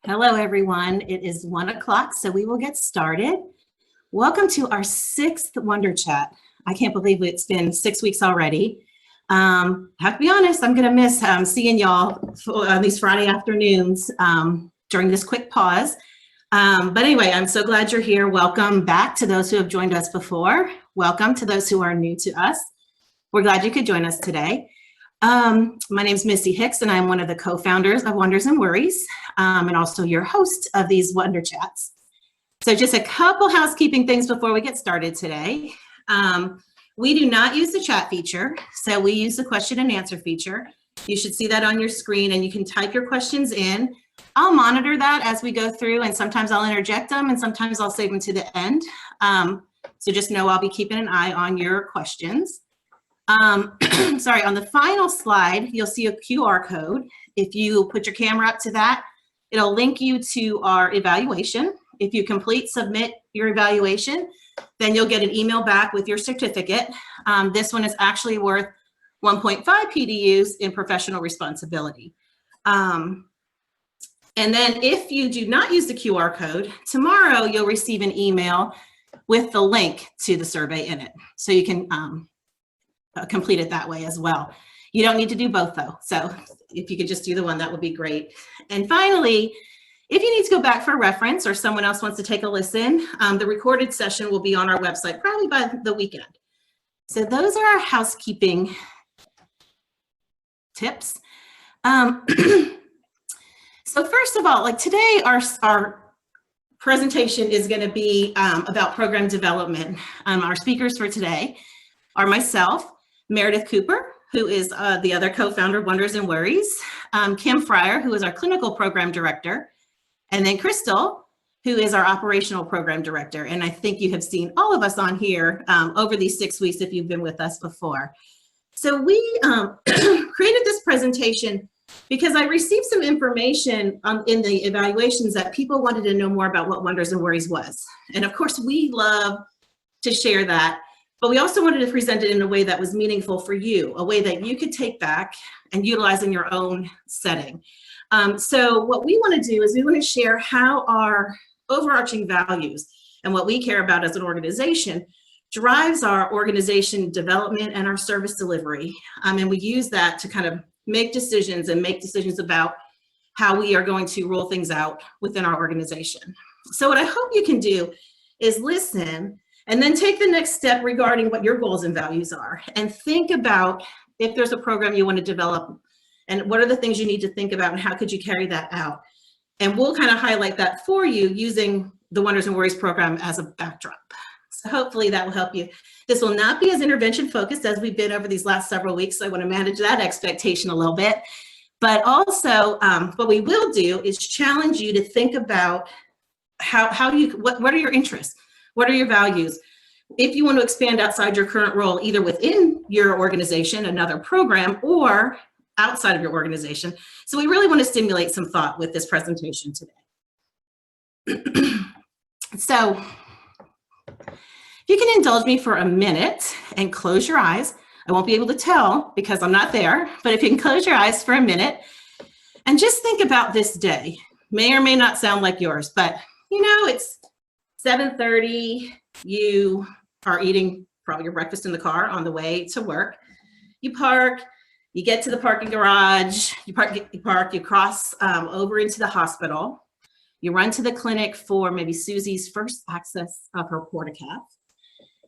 Hello, everyone. It is 1 o'clock, so we will get started. Welcome to our 6th WonderChat. I can't believe it's been 6 weeks already. I have to be honest, I'm going to miss seeing y'all on these Friday afternoons during this quick pause. But anyway, I'm so glad you're here. Welcome back to those who have joined us before. Welcome to those who are new to us. We're glad you could join us today. My name is Missy Hicks, and I'm one of the co-founders of Wonders and Worries, and also your host of these Wonder Chats. So just a couple housekeeping things before we get started today. We do not use the chat feature, so we use the question and answer feature. You should see that on your screen, and you can type your questions in. I'll monitor that as we go through, and sometimes I'll interject them, and sometimes I'll save them to the end. So just know I'll be keeping an eye on your questions. Sorry, on the final slide, you'll see a QR code. If you put your camera up to that, it'll link you to our evaluation. If you submit your evaluation, then you'll get an email back with your certificate. This one is actually worth 1.5 PDUs in professional responsibility. And then if you do not use the QR code, tomorrow you'll receive an email with the link to the survey in it. So you can complete it that way as well. You don't need to do both though. So if you could just do the one, that would be great. And finally, if you need to go back for reference or someone else wants to take a listen, the recorded session will be on our website probably by the weekend. So those are our housekeeping tips. So first of all, like today, our presentation is going to be about program development. Our speakers for today are myself, Meredith Cooper, who is the other co-founder of Wonders and Worries, Kim Fryer, who is our clinical program director, and then Crystal, who is our operational program director. And I think you have seen all of us on here over these 6 weeks if you've been with us before. So we created this presentation because I received some information in the evaluations that people wanted to know more about what Wonders and Worries was. And of course, we love to share that. But we also wanted to present it in a way that was meaningful for you, a way that you could take back and utilize in your own setting. So what we want to do is we want to share how our overarching values and what we care about as an organization drives our organization development and our service delivery. And we use that to kind of make decisions about how we are going to roll things out within our organization. So what I hope you can do is listen and then take the next step regarding what your goals and values are, and think about if there's a program you want to develop, and what are the things you need to think about, and how could you carry that out? And we'll kind of highlight that for you using the Wonders and Worries program as a backdrop. So hopefully that will help you. This will not be as intervention focused as we've been over these last several weeks, so I want to manage that expectation a little bit. But also, what we will do is challenge you to think about what are your interests? What are your values? If you want to expand outside your current role, either within your organization, another program, or outside of your organization. So we really want to stimulate some thought with this presentation today. So if you can indulge me for a minute and close your eyes. I won't be able to tell because I'm not there, but if you can close your eyes for a minute and just think about this day. May or may not sound like yours, but you know, it's 7:30, you are eating probably your breakfast in the car on the way to work. You park, you get to the parking garage, you cross over into the hospital. You run to the clinic for maybe Susie's first access of her portacath.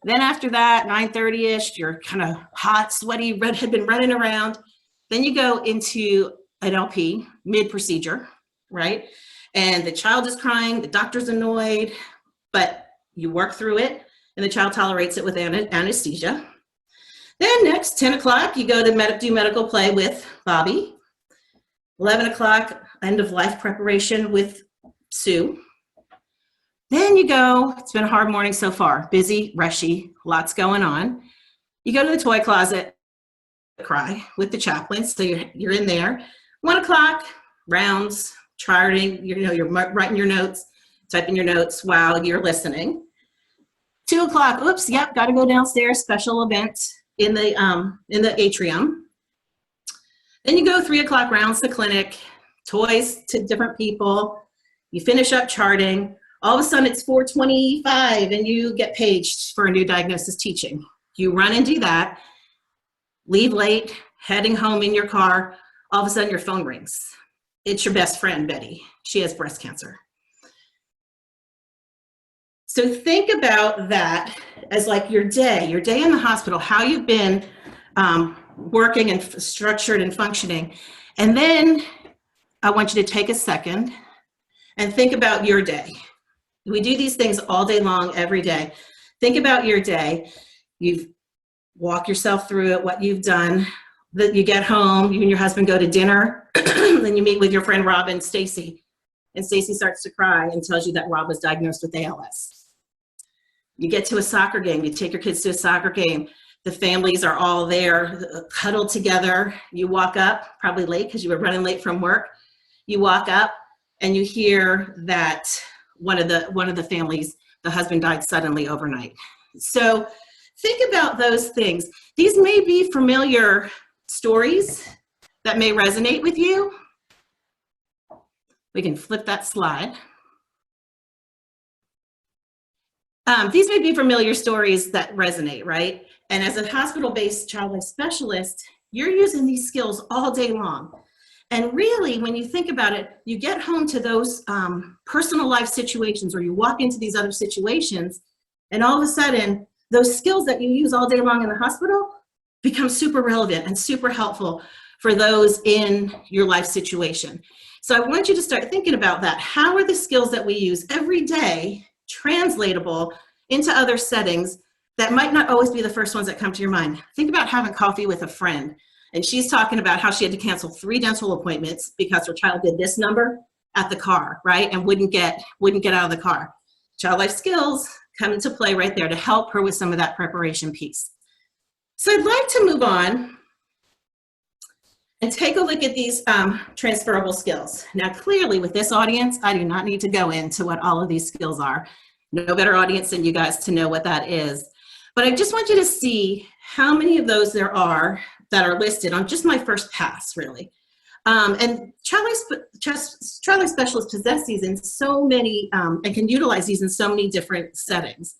Then after that, 9:30-ish, you're kind of hot, sweaty, had been running around. Then you go into an LP, mid-procedure, right? And the child is crying, the doctor's annoyed, but you work through it, and the child tolerates it with anesthesia. Then next, 10 o'clock, you go to do medical play with Bobby. 11 o'clock, end of life preparation with Sue. Then you go, it's been a hard morning so far, busy, rushy, lots going on. You go to the toy closet, cry with the chaplain, so you're in there. 1 o'clock, rounds, charting, you're writing your notes, typing your notes while you're listening. 2 o'clock, oops, yep, got to go downstairs, special event in the atrium. Then you go 3 o'clock rounds the clinic, toys to different people, You finish up charting. All of a sudden it's 4:25 and you get paged for a new diagnosis teaching. You run and do that, leave late, heading home in your car. All of a sudden your phone rings. It's your best friend, Betty. She has breast cancer. So think about that as like your day in the hospital, how you've been working and structured and functioning. And then I want you to take a second and think about your day. We do these things all day long, every day. Think about your day. You've walked yourself through it, what you've done. That you get home, you and your husband go to dinner, then you meet with your friend Rob and Stacy. And Stacy starts to cry and tells you that Rob was diagnosed with ALS. You get to a soccer game, you take your kids to a soccer game. The families are all there, huddled together. You walk up, probably late because you were running late from work. You walk up and you hear that one of the families, the husband died suddenly overnight. So think about those things. These may be familiar stories that may resonate with you. We can flip that slide. These may be familiar stories that resonate, right? And as a hospital-based child life specialist, you're using these skills all day long. And really, when you think about it, you get home to those personal life situations, or you walk into these other situations, and all of a sudden, those skills that you use all day long in the hospital become super relevant and super helpful for those in your life situation. So I want you to start thinking about that. How are the skills that we use every day translatable into other settings that might not always be the first ones that come to your mind? Think about having coffee with a friend, and she's talking about how she had to cancel 3 dental appointments because her child did this number at the car, right? And wouldn't get out of the car. Child life skills come into play right there to help her with some of that preparation piece. So I'd like to move on and take a look at these transferable skills. Now, clearly with this audience, I do not need to go into what all of these skills are. No better audience than you guys to know what that is. But I just want you to see how many of those there are that are listed on just my first pass, really. And child life specialists possess these in so many, and can utilize these in so many different settings.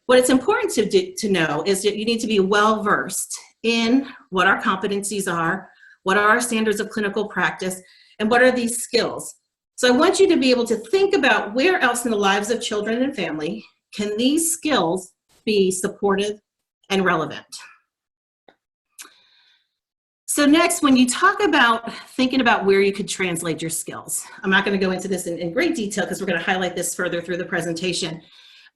What it's important to know is that you need to be well-versed in what our competencies are, what are our standards of clinical practice, and what are these skills. So I want you to be able to think about where else in the lives of children and family can these skills be supportive and relevant. So next, when you talk about thinking about where you could translate your skills, I'm not going to go into this in great detail because we're going to highlight this further through the presentation.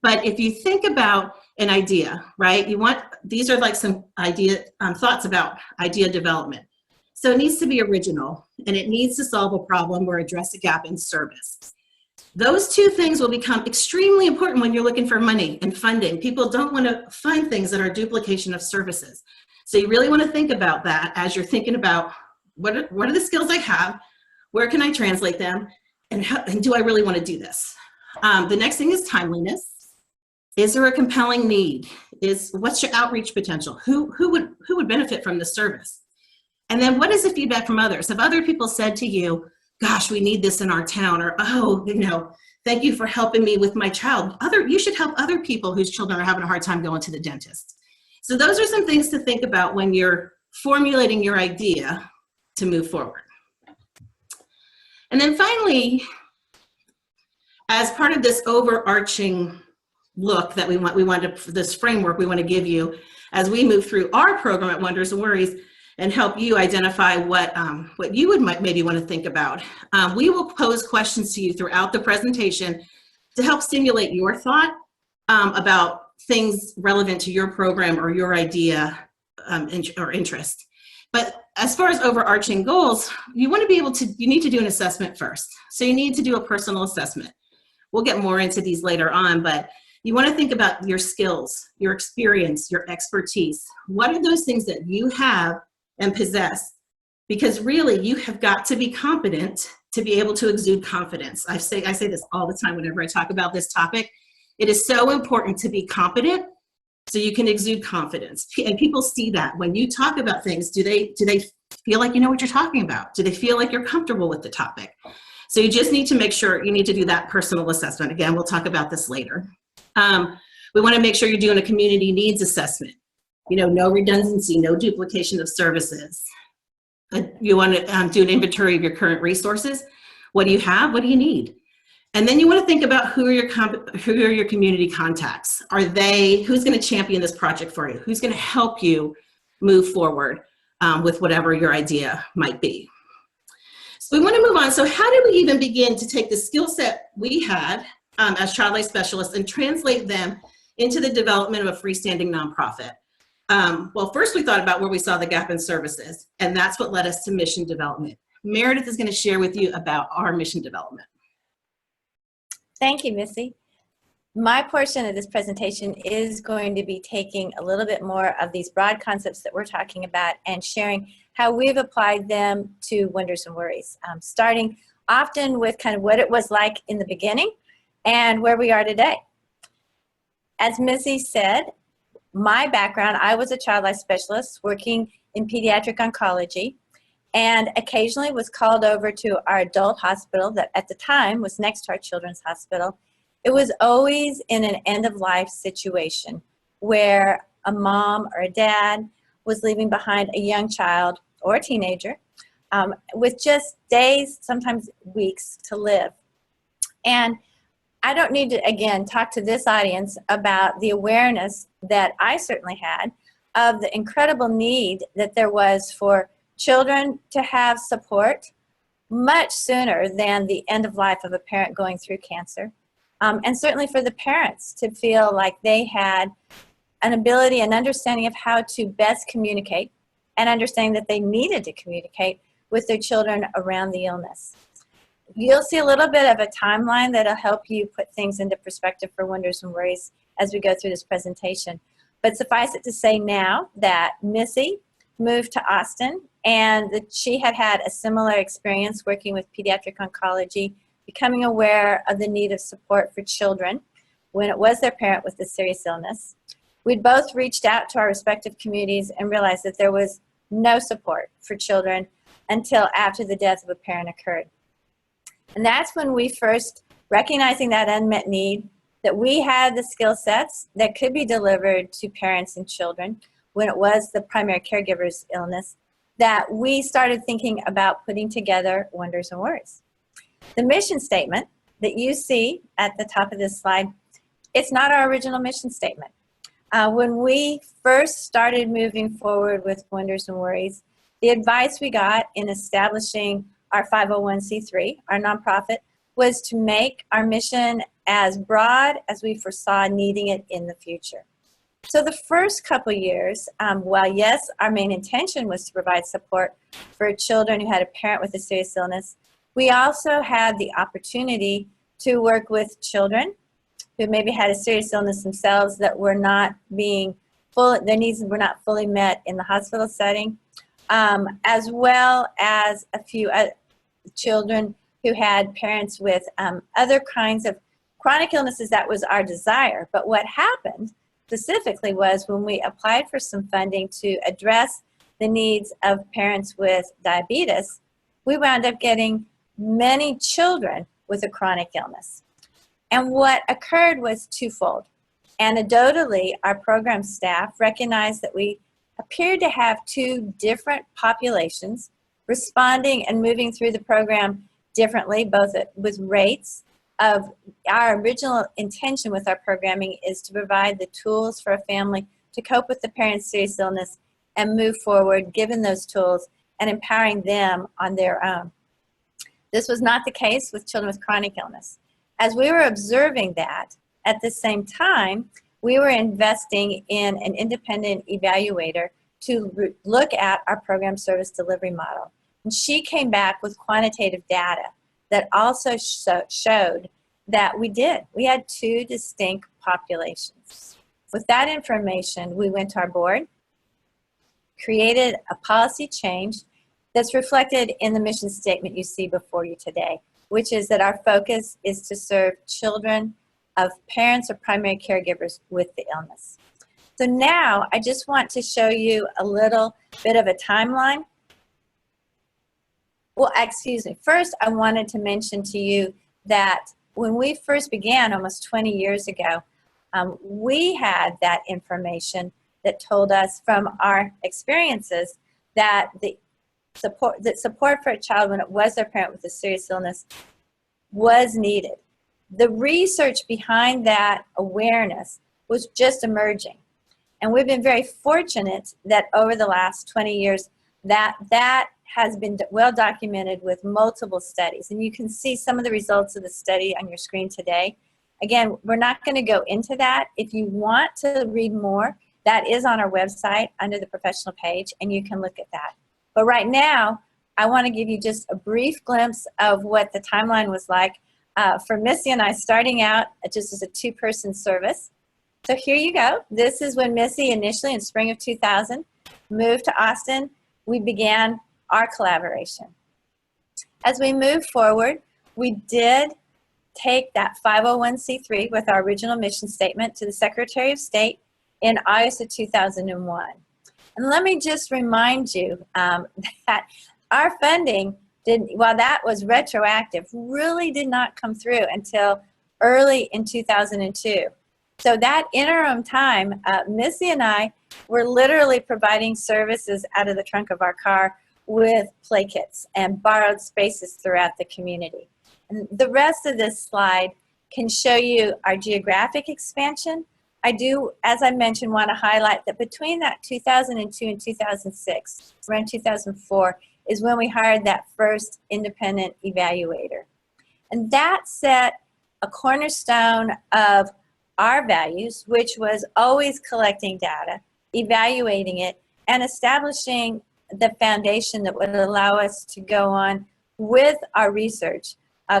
But if you think about an idea, right, these are like some thoughts about idea development. So it needs to be original, and it needs to solve a problem or address a gap in service. Those two things will become extremely important when you're looking for money and funding. People don't want to find things that are duplication of services. So you really want to think about that as you're thinking about what are the skills I have, where can I translate them, and do I really want to do this? The next thing is timeliness. Is there a compelling need? What's your outreach potential? Who would benefit from this service? And then what is the feedback from others? Have other people said to you, gosh, we need this in our town, or, oh, thank you for helping me with my child. You should help other people whose children are having a hard time going to the dentist. So those are some things to think about when you're formulating your idea to move forward. And then finally, as part of this overarching look that this framework we want to give you as we move through our program at Wonders and Worries and help you identify what you would maybe want to think about. We will pose questions to you throughout the presentation to help stimulate your thought about things relevant to your program or your idea or interest. But as far as overarching goals, you need to do an assessment first. So you need to do a personal assessment. We'll get more into these later on, but you want to think about your skills, your experience, your expertise. What are those things that you have and possess? Because really, you have got to be competent to be able to exude confidence. I say this all the time whenever I talk about this topic. It is so important to be competent so you can exude confidence. And people see that when you talk about things. Do they feel like you know what you're talking about? Do they feel like you're comfortable with the topic? So you just need to make sure you need to do that personal assessment. Again, we'll talk about this later. We want to make sure you're doing a community needs assessment. You know, no redundancy, no duplication of services. You want to do an inventory of your current resources. What do you have? What do you need? And then you want to think about who are your community contacts? Who's going to champion this project for you? Who's going to help you move forward with whatever your idea might be? So we want to move on. So how did we even begin to take the skill set we had as child life specialists and translate them into the development of a freestanding nonprofit? Well, first we thought about where we saw the gap in services, and that's what led us to mission development. Meredith is going to share with you about our mission development. Thank you, Missy. My portion of this presentation is going to be taking a little bit more of these broad concepts that we're talking about and sharing how we've applied them to Wonders and Worries, starting often with kind of what it was like in the beginning and where we are today. As Missy said, my background, I was a child life specialist working in pediatric oncology and occasionally was called over to our adult hospital that at the time was next to our children's hospital. It was always in an end-of-life situation where a mom or a dad was leaving behind a young child or a teenager with just days, sometimes weeks to live. And I don't need to, again, talk to this audience about the awareness that I certainly had of the incredible need that there was for children to have support much sooner than the end of life of a parent going through cancer. And certainly for the parents to feel like they had an ability and understanding of how to best communicate and understanding that they needed to communicate with their children around the illness. You'll see a little bit of a timeline that'll help you put things into perspective for Wonders and Worries as we go through this presentation. But suffice it to say now that Missy moved to Austin and that she had had a similar experience working with pediatric oncology, becoming aware of the need of support for children when it was their parent with a serious illness. We'd both reached out to our respective communities and realized that there was no support for children until after the death of a parent occurred. And that's when we first, recognizing that unmet need, that we had the skill sets that could be delivered to parents and children when it was the primary caregiver's illness, that we started thinking about putting together Wonders and Worries. The mission statement that you see at the top of this slide, it's not our original mission statement. When we first started moving forward with Wonders and Worries, the advice we got in establishing our 501c3, our nonprofit, was to make our mission as broad as we foresaw needing it in the future. So the first couple years, while yes, our main intention was to provide support for children who had a parent with a serious illness, we also had the opportunity to work with children who maybe had a serious illness themselves that were not being their needs were not fully met in the hospital setting, as well as a few children who had parents with other kinds of chronic illnesses. That was our desire. But what happened specifically was when we applied for some funding to address the needs of parents with diabetes, we wound up getting many children with a chronic illness. And what occurred was twofold. Anecdotally, our program staff recognized that we appeared to have two different populations responding and moving through the program differently, both with rates of our original intention with our programming is to provide the tools for a family to cope with the parent's serious illness and move forward, given those tools and empowering them on their own. This was not the case with children with chronic illness. As we were observing that, at the same time, we were investing in an independent evaluator to look at our program service delivery model. And she came back with quantitative data that also showed that we did. We had two distinct populations. With that information, we went to our board, created a policy change that's reflected in the mission statement you see before you today, which is that our focus is to serve children of parents or primary caregivers with the illness. So now I just want to show you a little bit of a timeline. Well, excuse me. First, I wanted to mention to you that when we first began almost 20 years ago, we had that information that told us from our experiences that support for a child when it was their parent with a serious illness was needed. The research behind that awareness was just emerging. And we've been very fortunate that over the last 20 years that has been well documented with multiple studies. And you can see some of the results of the study on your screen today. Again, we're not going to go into that. If you want to read more, that is on our website under the professional page, and you can look at that. But right now, I want to give you just a brief glimpse of what the timeline was like for Missy and I starting out just as a two-person service. So here you go. This is when Missy initially in spring of 2000 moved to Austin. We began our collaboration. As we moved forward, we did take that 501c3 with our original mission statement to the Secretary of State in August of 2001. And let me just remind you that our funding, while that was retroactive, really did not come through until early in 2002. So that interim time, Missy and I were literally providing services out of the trunk of our car with play kits and borrowed spaces throughout the community. And the rest of this slide can show you our geographic expansion. I do, as I mentioned, want to highlight that between that 2002 and 2006, around 2004, is when we hired that first independent evaluator. And that set a cornerstone of our values, which was always collecting data, evaluating it, and establishing the foundation that would allow us to go on with our research,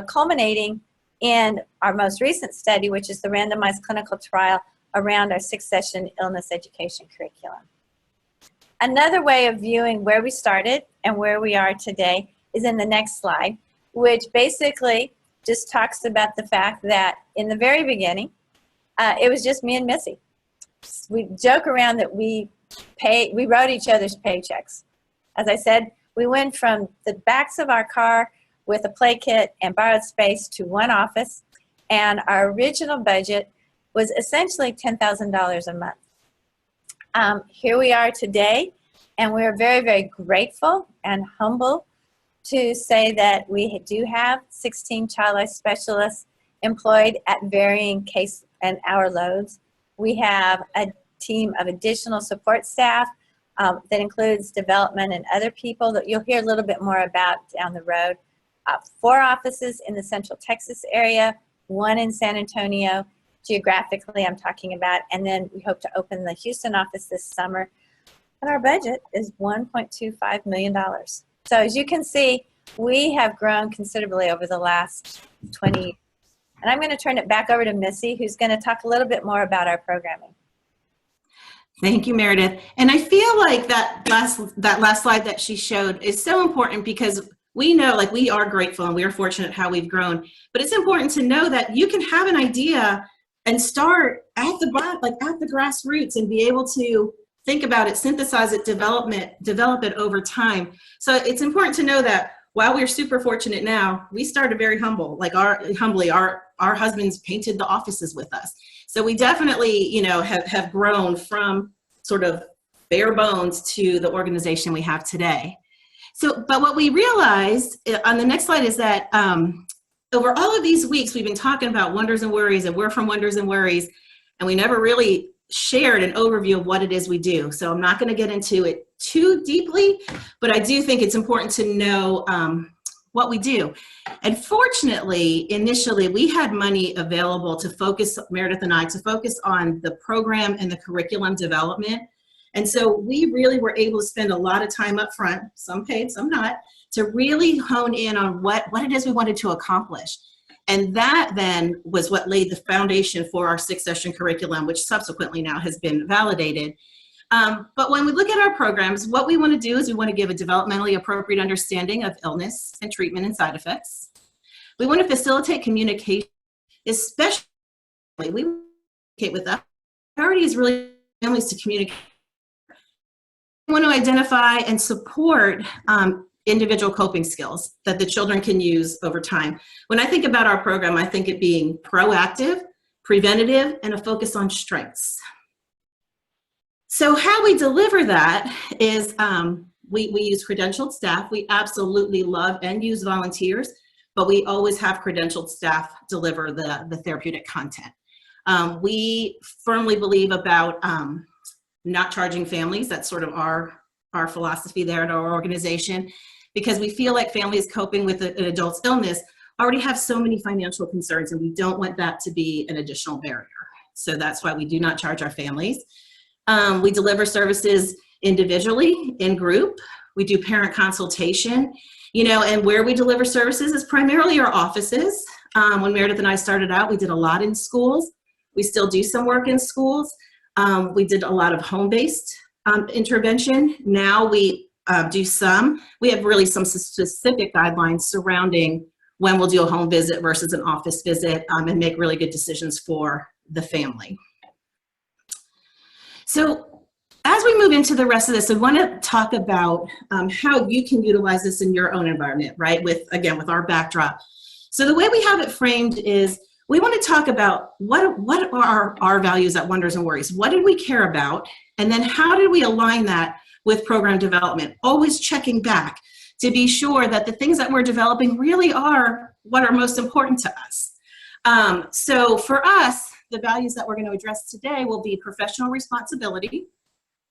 culminating in our most recent study, which is the randomized clinical trial around our 6-session illness education curriculum. Another way of viewing where we started and where we are today is in the next slide, which basically just talks about the fact that in the very beginning, it was just me and Missy. We joke around that we wrote each other's paychecks. As I said, we went from the backs of our car with a play kit and borrowed space to one office, and our original budget was essentially $10,000 a month. Here we are today, and we're very, very grateful and humble to say that we do have 16 child life specialists employed at varying case and hour loads. We have a team of additional support staff that includes development and other people that you'll hear a little bit more about down the road. 4 offices in the Central Texas area, 1 in San Antonio, geographically I'm talking about, and then we hope to open the Houston office this summer. And our budget is $1.25 million. So as you can see, we have grown considerably over the last 20 years. And I'm going to turn it back over to Missy, who's going to talk a little bit more about our programming. Thank you, Meredith. And I feel like that last slide that she showed is so important because we know, like, we are grateful and we are fortunate how we've grown. But it's important to know that you can have an idea and start at the grassroots and be able to think about it, synthesize it, develop it over time. So it's important to know that while we're super fortunate now, we started very humble. Like our husbands painted the offices with us. So we definitely, have grown from sort of bare bones to the organization we have today. So, but what we realized on the next slide is that over all of these weeks, we've been talking about Wonders and Worries, and we're from Wonders and Worries, and we never really shared an overview of what it is we do. So I'm not going to get into it too deeply, but I do think it's important to know what we do. And fortunately, initially, we had money available to focus, Meredith and I, to focus on the program and the curriculum development. And so we really were able to spend a lot of time up front, some paid, some not, to really hone in on what it is we wanted to accomplish. And that then was what laid the foundation for our 6-session curriculum, which subsequently now has been validated. But when we look at our programs, what we want to do is we want to give a developmentally appropriate understanding of illness and treatment and side effects. We want to facilitate communication, especially we communicate with us. The priority is really families to communicate. We want to identify and support individual coping skills that the children can use over time. When I think about our program, I think it being proactive, preventative, and a focus on strengths. So how we deliver that is we use credentialed staff. We absolutely love and use volunteers, but we always have credentialed staff deliver the therapeutic content. We firmly believe about not charging families. That's sort of our philosophy there at our organization, because we feel like families coping with an adult's illness already have so many financial concerns, and we don't want that to be an additional barrier. So that's why we do not charge our families. We deliver services individually, in group. We do parent consultation, and where we deliver services is primarily our offices. When Meredith and I started out, we did a lot in schools. We still do some work in schools. We did a lot of home-based intervention. Now we do some. We have really some specific guidelines surrounding when we'll do a home visit versus an office visit, and make really good decisions for the family. So as we move into the rest of this, I want to talk about how you can utilize this in your own environment, right? With our backdrop. So the way we have it framed is we want to talk about what are our values at Wonders and Worries? What did we care about? And then how did we align that with program development? Always checking back to be sure that the things that we're developing really are what are most important to us. So for us, the values that we're going to address today will be professional responsibility,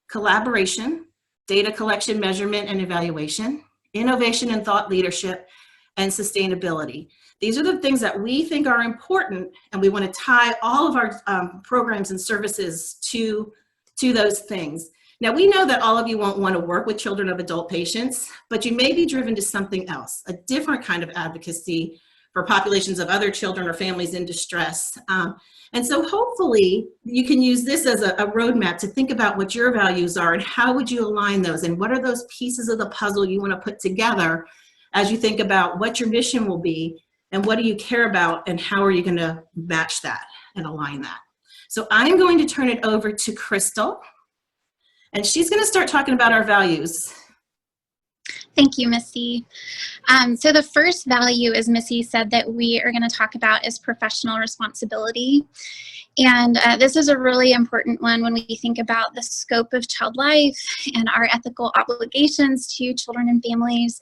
collaboration, data collection, measurement, and evaluation, innovation and thought leadership, and sustainability. These are the things that we think are important, and we want to tie all of our programs and services to those things. Now, we know that all of you won't want to work with children of adult patients, but you may be driven to something else, a different kind of advocacy for populations of other children or families in distress. And so hopefully you can use this as a roadmap to think about what your values are and how would you align those, and what are those pieces of the puzzle you want to put together as you think about what your mission will be and what do you care about and how are you going to match that and align that. So I'm going to turn it over to Crystal, and she's going to start talking about our values. Thank you, Missy. So the first value, as Missy said, that we are going to talk about is professional responsibility. And this is a really important one when we think about the scope of child life and our ethical obligations to children and families.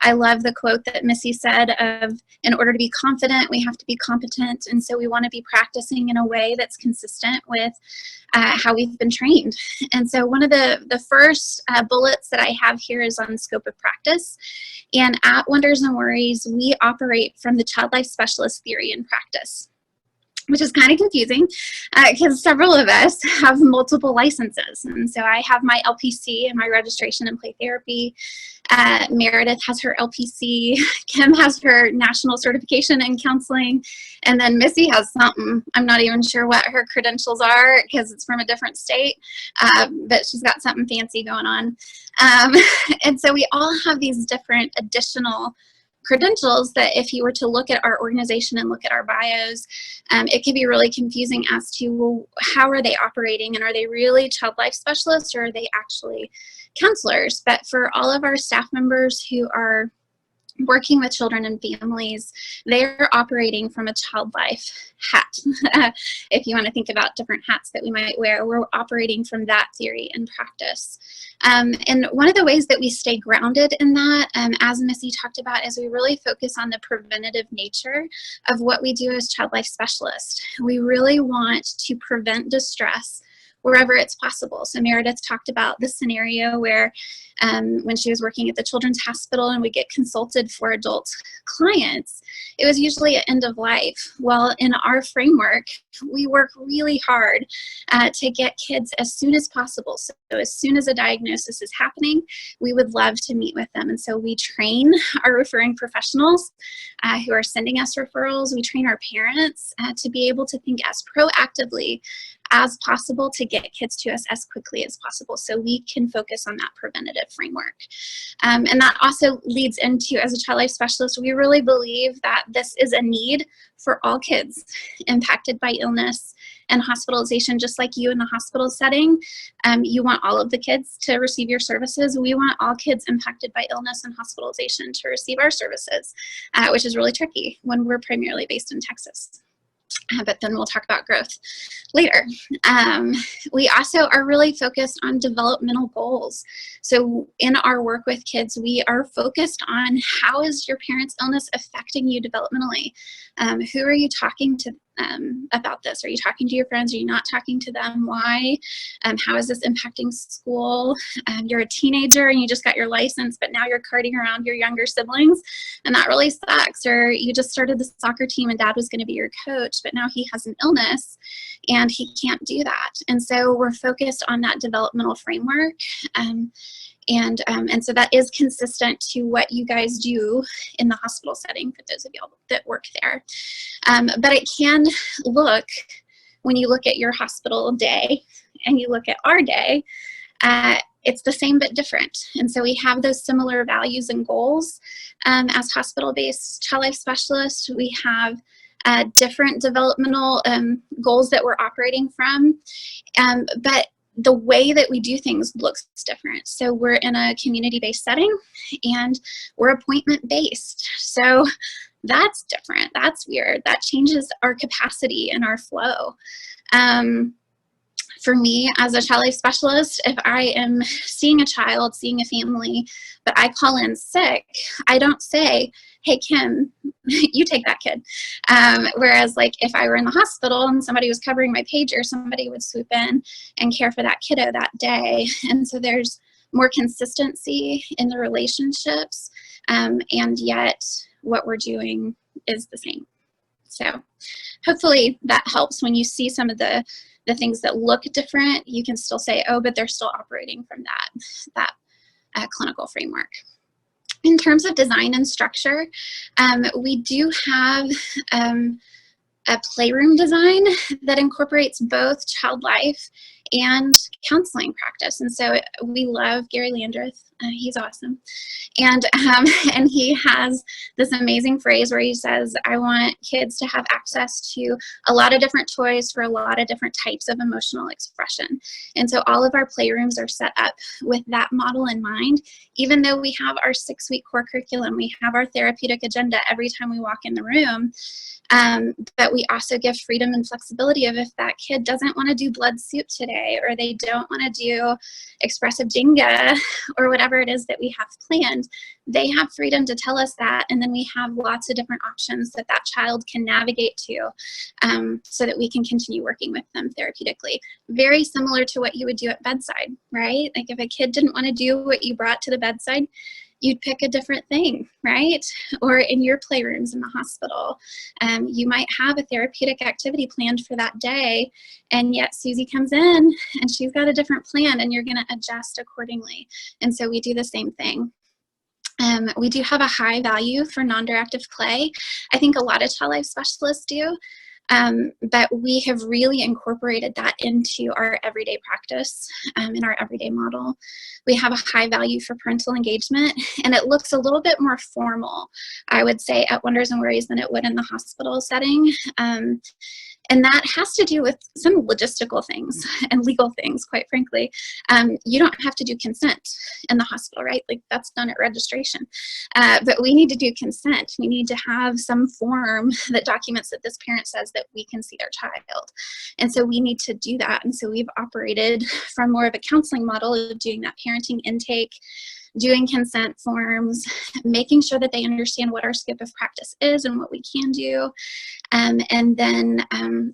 I love the quote that Missy said of, in order to be confident, we have to be competent. And so we want to be practicing in a way that's consistent with how we've been trained. And so one of the first bullets that I have here is on scope of practice. And at Wonders and Worries, we operate from the child life specialist theory and practice, which is kind of confusing because several of us have multiple licenses. And so I have my LPC and my registration in play therapy. Meredith has her LPC. Kim has her national certification in counseling. And then Missy has something. I'm not even sure what her credentials are because it's from a different state, but she's got something fancy going on. And so we all have these different additional credentials that if you were to look at our organization and look at our bios, it can be really confusing as to, well, how are they operating, and are they really child life specialists or are they actually counselors? But for all of our staff members who are working with children and families, they're operating from a child life hat. If you want to think about different hats that we might wear, we're operating from that theory and practice. And one of the ways that we stay grounded in that, as Missy talked about, is we really focus on the preventative nature of what we do as child life specialists. We really want to prevent distress wherever it's possible. So Meredith talked about the scenario where when she was working at the Children's Hospital and we get consulted for adult clients, it was usually at end of life. Well, in our framework, we work really hard to get kids as soon as possible. So as soon as a diagnosis is happening, we would love to meet with them. And so we train our referring professionals who are sending us referrals. We train our parents to be able to think as proactively as possible to get kids to us as quickly as possible so we can focus on that preventative framework. And that also leads into, as a child life specialist, we really believe that this is a need for all kids impacted by illness and hospitalization, just like you in the hospital setting. You want all of the kids to receive your services. We want all kids impacted by illness and hospitalization to receive our services, which is really tricky when we're primarily based in Texas. But then we'll talk about growth later. We also are really focused on developmental goals. So in our work with kids, we are focused on how is your parent's illness affecting you developmentally? Who are you talking to about this? Are you talking to your friends? Are you not talking to them? Why? How is this impacting school? You're a teenager and you just got your license, but now you're carting around your younger siblings, and that really sucks. Or you just started the soccer team and dad was going to be your coach, but now he has an illness and he can't do that. And so we're focused on that developmental framework. And so that is consistent to what you guys do in the hospital setting for those of y'all that work there. But it can look, when you look at your hospital day and you look at our day, it's the same but different. And so we have those similar values and goals. As hospital-based child life specialists, we have different developmental goals that we're operating from. But the way that we do things looks different. So we're in a community-based setting and we're appointment-based. So that's different. That's weird. That changes our capacity and our flow. For me, as a child life specialist, if I am seeing a child, seeing a family, but I call in sick, I don't say, hey, Kim, you take that kid. Whereas like if I were in the hospital and somebody was covering my pager, somebody would swoop in and care for that kiddo that day. And so there's more consistency in the relationships, and yet what we're doing is the same. So hopefully that helps. When you see some of the things that look different, you can still say, oh, but they're still operating from that clinical framework. In terms of design and structure, we do have a playroom design that incorporates both child life and counseling practice. And so we love Gary Landreth. He's awesome. And he has this amazing phrase where he says, I want kids to have access to a lot of different toys for a lot of different types of emotional expression. And so all of our playrooms are set up with that model in mind. Even though we have our 6-week core curriculum, we have our therapeutic agenda every time we walk in the room, but we also give freedom and flexibility of if that kid doesn't want to do blood soup today, or they don't want to do expressive Jenga, or whatever it is that we have planned, they have freedom to tell us that, and then we have lots of different options that that child can navigate to, so that we can continue working with them therapeutically. Very similar to what you would do at bedside, right? Like if a kid didn't want to do what you brought to the bedside, you'd pick a different thing, right? Or in your playrooms in the hospital, you might have a therapeutic activity planned for that day, and yet Susie comes in and she's got a different plan, and you're gonna adjust accordingly. And so we do the same thing. We do have a high value for non-directive play. I think a lot of child life specialists do. But we have really incorporated that into our everyday practice, in our everyday model. We have a high value for parental engagement, and it looks a little bit more formal, I would say, at Wonders and Worries than it would in the hospital setting. And that has to do with some logistical things and legal things, quite frankly. You don't have to do consent in the hospital, right? Like that's done at registration. But we need to do consent. We need to have some form that documents that this parent says that we can see their child. And so we need to do that. And so we've operated from more of a counseling model of doing that parenting intake, doing consent forms, making sure that they understand what our scope of practice is and what we can do, and then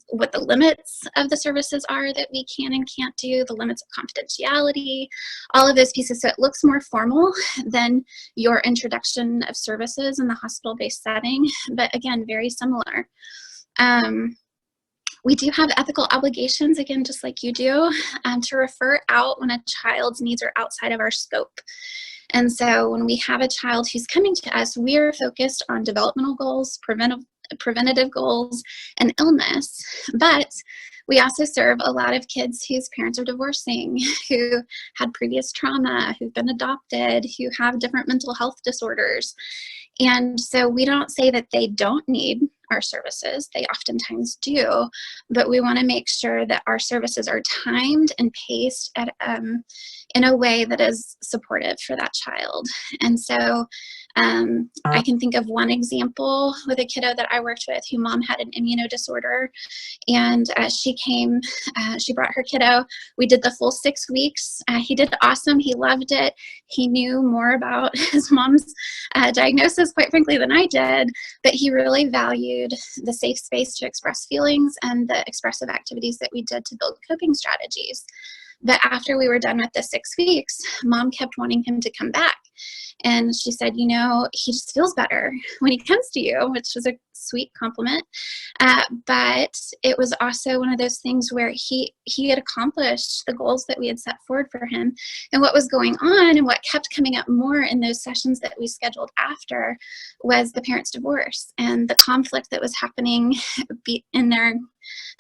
what the limits of the services are that we can and can't do, the limits of confidentiality, all of those pieces. So it looks more formal than your introduction of services in the hospital-based setting, but again, very similar. We do have ethical obligations, again, just like you do, to refer out when a child's needs are outside of our scope. And so when we have a child who's coming to us, we are focused on developmental goals, preventative goals, and illness. But we also serve a lot of kids whose parents are divorcing, who had previous trauma, who've been adopted, who have different mental health disorders. And so we don't say that they don't need our services. They oftentimes do, but we want to make sure that our services are timed and paced at, in a way that is supportive for that child. And so I can think of one example with a kiddo that I worked with whose mom had an immunodisorder, and she brought her kiddo. We did the full 6 weeks. He did awesome. He loved it. He knew more about his mom's diagnosis, quite frankly, than I did, but he really valued the safe space to express feelings and the expressive activities that we did to build coping strategies. But after we were done with the 6 weeks, mom kept wanting him to come back. And she said, you know, he just feels better when he comes to you, which was a sweet compliment. But it was also one of those things where he had accomplished the goals that we had set forward for him. And what was going on and what kept coming up more in those sessions that we scheduled after was the parents' divorce and the conflict that was happening in their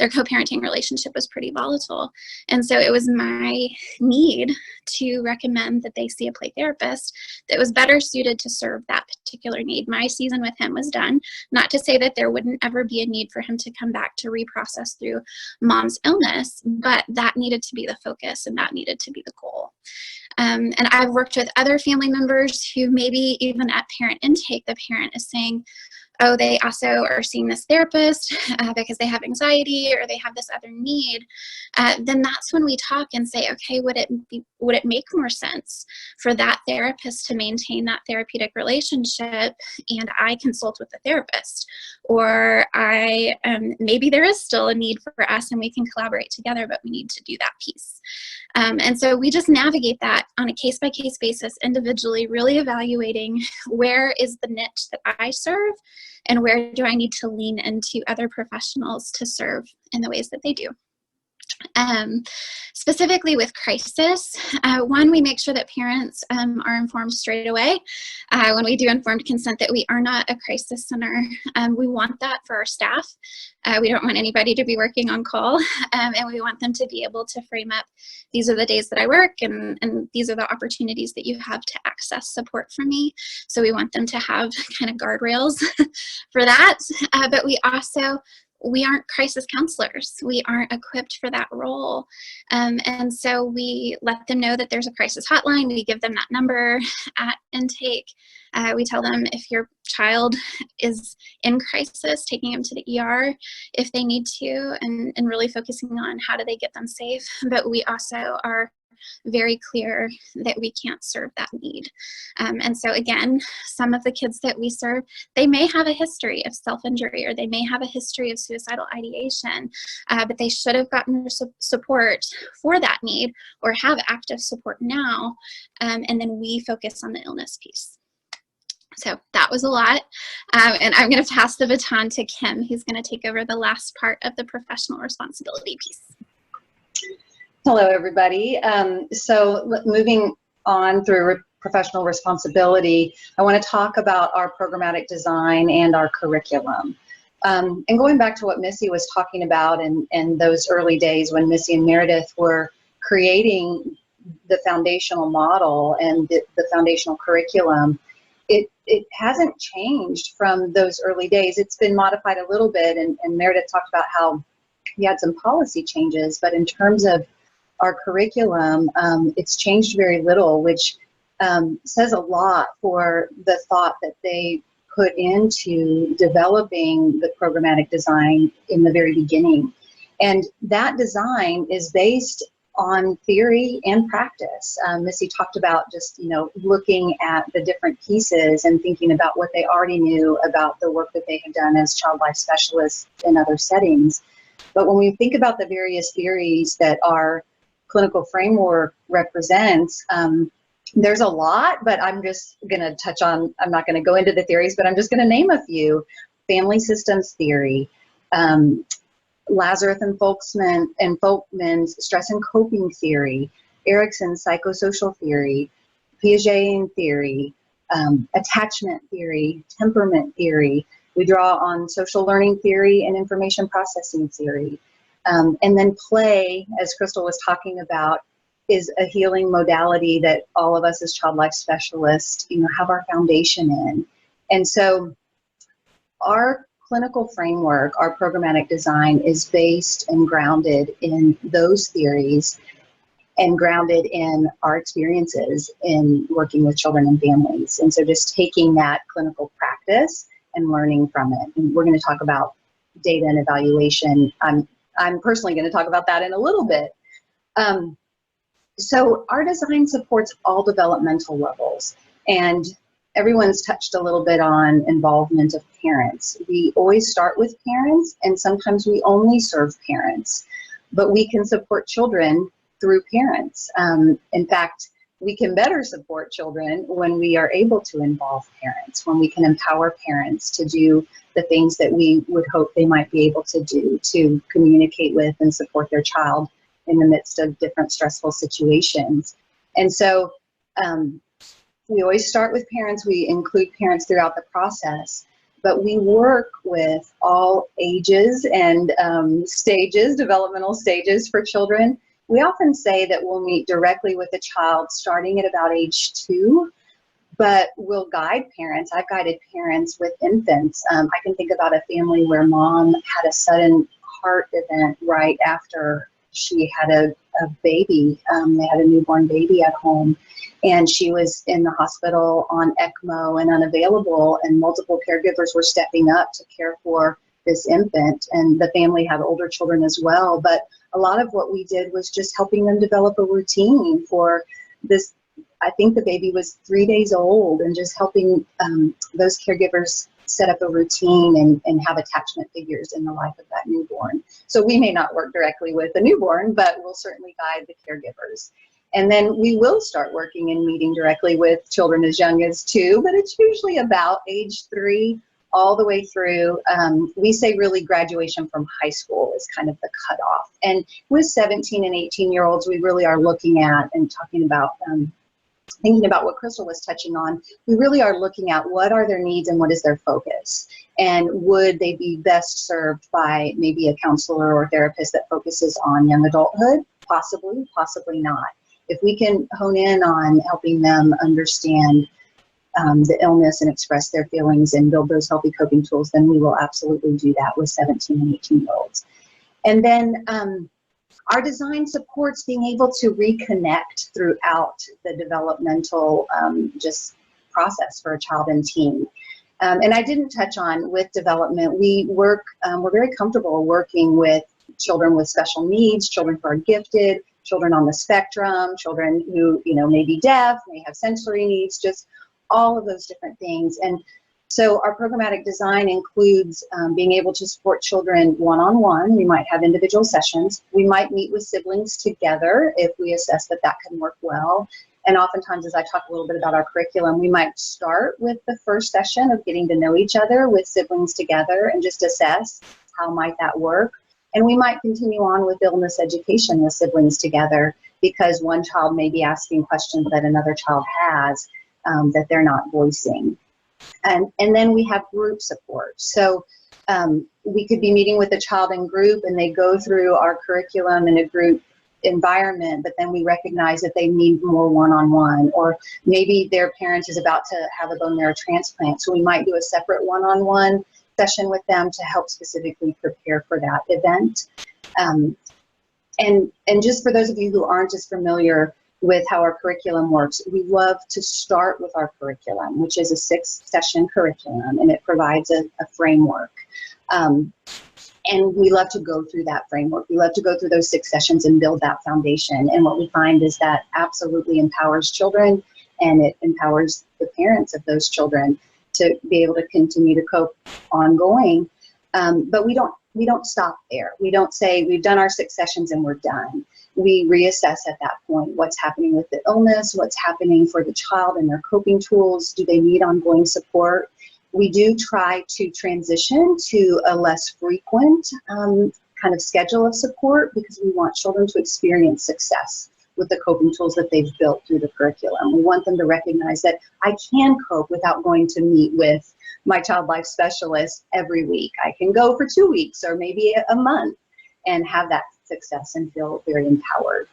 co-parenting relationship was pretty volatile. And so it was my need to recommend that they see a play therapist that was better suited to serve that particular need. My season with him was done. Not to say that there wouldn't ever be a need for him to come back to reprocess through mom's illness, but that needed to be the focus and that needed to be the goal. And I've worked with other family members who maybe even at parent intake, the parent is saying, oh, they also are seeing this therapist because they have anxiety or they have this other need, then that's when we talk and say, okay, would it make more sense for that therapist to maintain that therapeutic relationship and I consult with the therapist? Or maybe there is still a need for us and we can collaborate together, but we need to do that piece. And so we just navigate that on a case-by-case basis, individually, really evaluating where is the niche that I serve and where do I need to lean into other professionals to serve in the ways that they do. Specifically with crisis, one, we make sure that parents are informed straight away when we do informed consent that we are not a crisis center. We want that for our staff. We don't want anybody to be working on call, and we want them to be able to frame up, these are the days that I work, and these are the opportunities that you have to access support from me. So we want them to have kind of guardrails for that, but we aren't crisis counselors. We aren't equipped for that role. And so we let them know that there's a crisis hotline. We give them that number at intake. We tell them if your child is in crisis, taking them to the ER if they need to, and really focusing on how do they get them safe. But we also are very clear that we can't serve that need. And so again, some of the kids that we serve, they may have a history of self-injury or they may have a history of suicidal ideation, but they should have gotten support for that need or have active support now. And then we focus on the illness piece. So that was a lot. And I'm going to pass the baton to Kim, who's going to take over the last part of the professional responsibility piece. Hello, everybody. So moving on through professional responsibility, I want to talk about our programmatic design and our curriculum. And going back to what Missy was talking about in those early days when Missy and Meredith were creating the foundational model and the foundational curriculum, it hasn't changed from those early days. It's been modified a little bit, and Meredith talked about how we had some policy changes, but in terms of our curriculum, it's changed very little, which says a lot for the thought that they put into developing the programmatic design in the very beginning. And that design is based on theory and practice. Missy talked about just, looking at the different pieces and thinking about what they already knew about the work that they had done as child life specialists in other settings. But when we think about the various theories that our clinical framework represents, there's a lot, but I'm just going to touch on, I'm not going to go into the theories, but I'm just going to name a few. Family systems theory, Lazarus and Folkman's stress and coping theory, Erickson's psychosocial theory, Piagetian theory, attachment theory, temperament theory. We draw on social learning theory and information processing theory. And then play, as Crystal was talking about, is a healing modality that all of us as child life specialists, have our foundation in. And so our clinical framework, our programmatic design is based and grounded in those theories and grounded in our experiences in working with children and families. And so just taking that clinical practice and learning from it. And we're going to talk about data and evaluation. I'm personally going to talk about that in a little bit. So our design supports all developmental levels, and everyone's touched a little bit on involvement of parents. We always start with parents, and sometimes we only serve parents, but we can support children through parents. In fact, we can better support children when we are able to involve parents, when we can empower parents to do the things that we would hope they might be able to do to communicate with and support their child in the midst of different stressful situations. And so we always start with parents. We include parents throughout the process, but we work with all ages and stages, developmental stages for children. We often say that we'll meet directly with a child starting at about age 2, but we'll guide parents. I've guided parents with infants. I can think about a family where mom had a sudden heart event right after she had a baby. They had a newborn baby at home, and she was in the hospital on ECMO and unavailable, and multiple caregivers were stepping up to care for this infant, and the family had older children as well. But a lot of what we did was just helping them develop a routine for this. I think the baby was 3 days old, and just helping those caregivers set up a routine and have attachment figures in the life of that newborn. So we may not work directly with the newborn, but we'll certainly guide the caregivers. And then we will start working and meeting directly with children as young as 2, but it's usually about age 3 all the way through. We say really graduation from high school is kind of the cutoff. And with 17 and 18-year-olds, we really are looking at and talking about thinking about what Crystal was touching on. We really are looking at what are their needs and what is their focus, and would they be best served by maybe a counselor or therapist that focuses on young adulthood? Possibly, possibly not. If we can hone in on helping them understand the illness and express their feelings and build those healthy coping tools, then we will absolutely do that with 17 and 18-year-olds. And then our design supports being able to reconnect throughout the developmental just process for a child and teen. And I didn't touch on with development, we work, we're very comfortable working with children with special needs, children who are gifted, children on the spectrum, children who, may be deaf, may have sensory needs, just all of those different things. And so our programmatic design includes being able to support children one-on-one. We might have individual sessions. We might meet with siblings together if we assess that that can work well. And oftentimes, as I talk a little bit about our curriculum, we might start with the first session of getting to know each other with siblings together and just assess how might that work. And we might continue on with illness education with siblings together, because one child may be asking questions that another child has that they're not voicing. And then we have group support. So we could be meeting with a child in group and they go through our curriculum in a group environment, but then we recognize that they need more one-on-one, or maybe their parent is about to have a bone marrow transplant. So we might do a separate one-on-one session with them to help specifically prepare for that event. And just for those of you who aren't as familiar with how our curriculum works, we love to start with our curriculum, which is a 6-session curriculum, and it provides a framework. And we love to go through that framework. We love to go through those 6 sessions and build that foundation. And what we find is that absolutely empowers children, and it empowers the parents of those children to be able to continue to cope ongoing. But we don't stop there. We don't say we've done our 6 sessions and we're done. We reassess at that point what's happening with the illness, what's happening for the child and their coping tools. Do they need ongoing support? We do try to transition to a less frequent kind of schedule of support, because we want children to experience success with the coping tools that they've built through the curriculum. We want them to recognize that I can cope without going to meet with my child life specialist every week. I can go for 2 weeks or maybe a month and have that success and feel very empowered.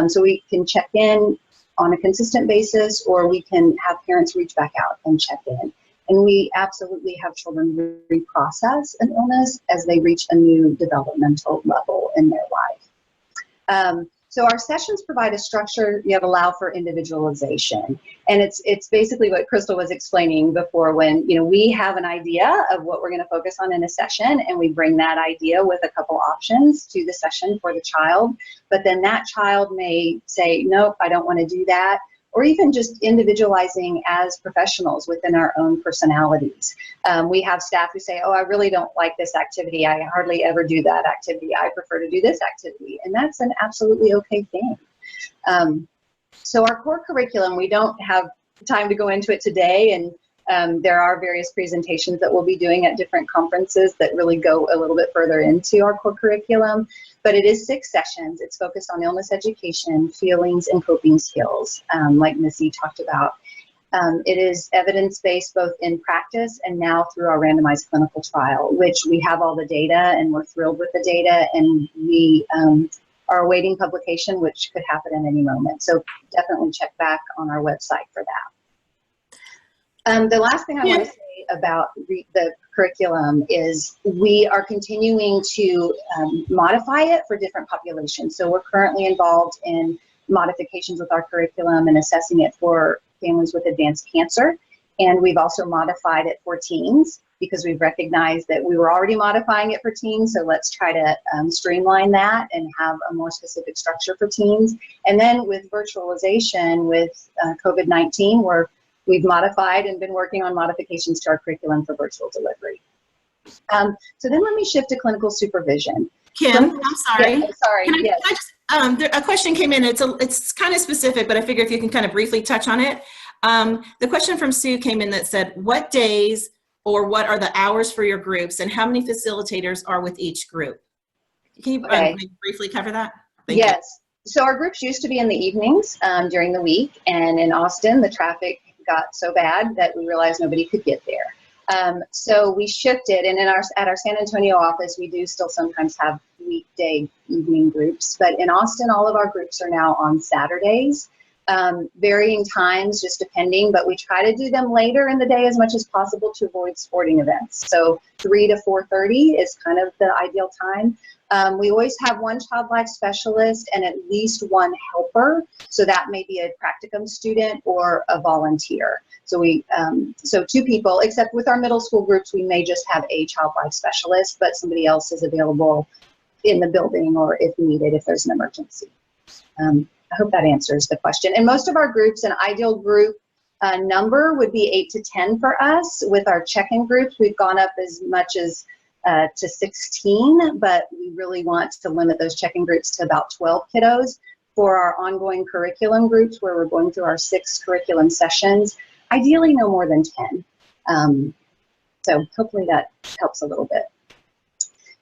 So we can check in on a consistent basis, or we can have parents reach back out and check in. And we absolutely have children reprocess an illness as they reach a new developmental level in their life. So our sessions provide a structure yet allow for individualization. And it's basically what Crystal was explaining before, when we have an idea of what we're going to focus on in a session, and we bring that idea with a couple options to the session for the child. But then that child may say, nope, I don't want to do that. Or even just individualizing as professionals within our own personalities. We have staff who say, oh, I really don't like this activity. I hardly ever do that activity. I prefer to do this activity. And that's an absolutely okay thing. So our core curriculum, we don't have time to go into it today. And there are various presentations that we'll be doing at different conferences that really go a little bit further into our core curriculum. But it is 6 sessions. It's focused on illness education, feelings, and coping skills, like Missy talked about. It is evidence-based both in practice and now through our randomized clinical trial, which we have all the data and we're thrilled with the data, and we are awaiting publication, which could happen at any moment. So definitely check back on our website for that. The last thing I want to say about the curriculum is we are continuing to modify it for different populations. So we're currently involved in modifications with our curriculum and assessing it for families with advanced cancer. And we've also modified it for teens because we've recognized that we were already modifying it for teens. So let's try to streamline that and have a more specific structure for teens. And then with virtualization with COVID-19, we've modified and been working on modifications to our curriculum for virtual delivery. So then let me shift to clinical supervision. Kim, I'm sorry. Yeah, I'm sorry. Yes. A question came in. It's kind of specific, but I figure if you can kind of briefly touch on it. The question from Sue came in that said, what days or what are the hours for your groups, and how many facilitators are with each group? Can you maybe briefly cover that? Thank you. So our groups used to be in the evenings during the week, and in Austin, the traffic got so bad that we realized nobody could get there. So we shifted, and at our San Antonio office, we do still sometimes have weekday evening groups, but in Austin, all of our groups are now on Saturdays, varying times, just depending, but we try to do them later in the day as much as possible to avoid sporting events. So 3 to 4:30 is kind of the ideal time. We always have one child life specialist and at least one helper. So that may be a practicum student or a volunteer. So so 2 people, except with our middle school groups, we may just have a child life specialist, but somebody else is available in the building or if needed, if there's an emergency. I hope that answers the question. And most of our groups, an ideal group number would be 8 to 10 for us. With our check-in groups, we've gone up as much as to 16, but we really want to limit those check-in groups to about 12 kiddos. For our ongoing curriculum groups, where we're going through our 6 curriculum sessions, ideally no more than 10. So hopefully that helps a little bit.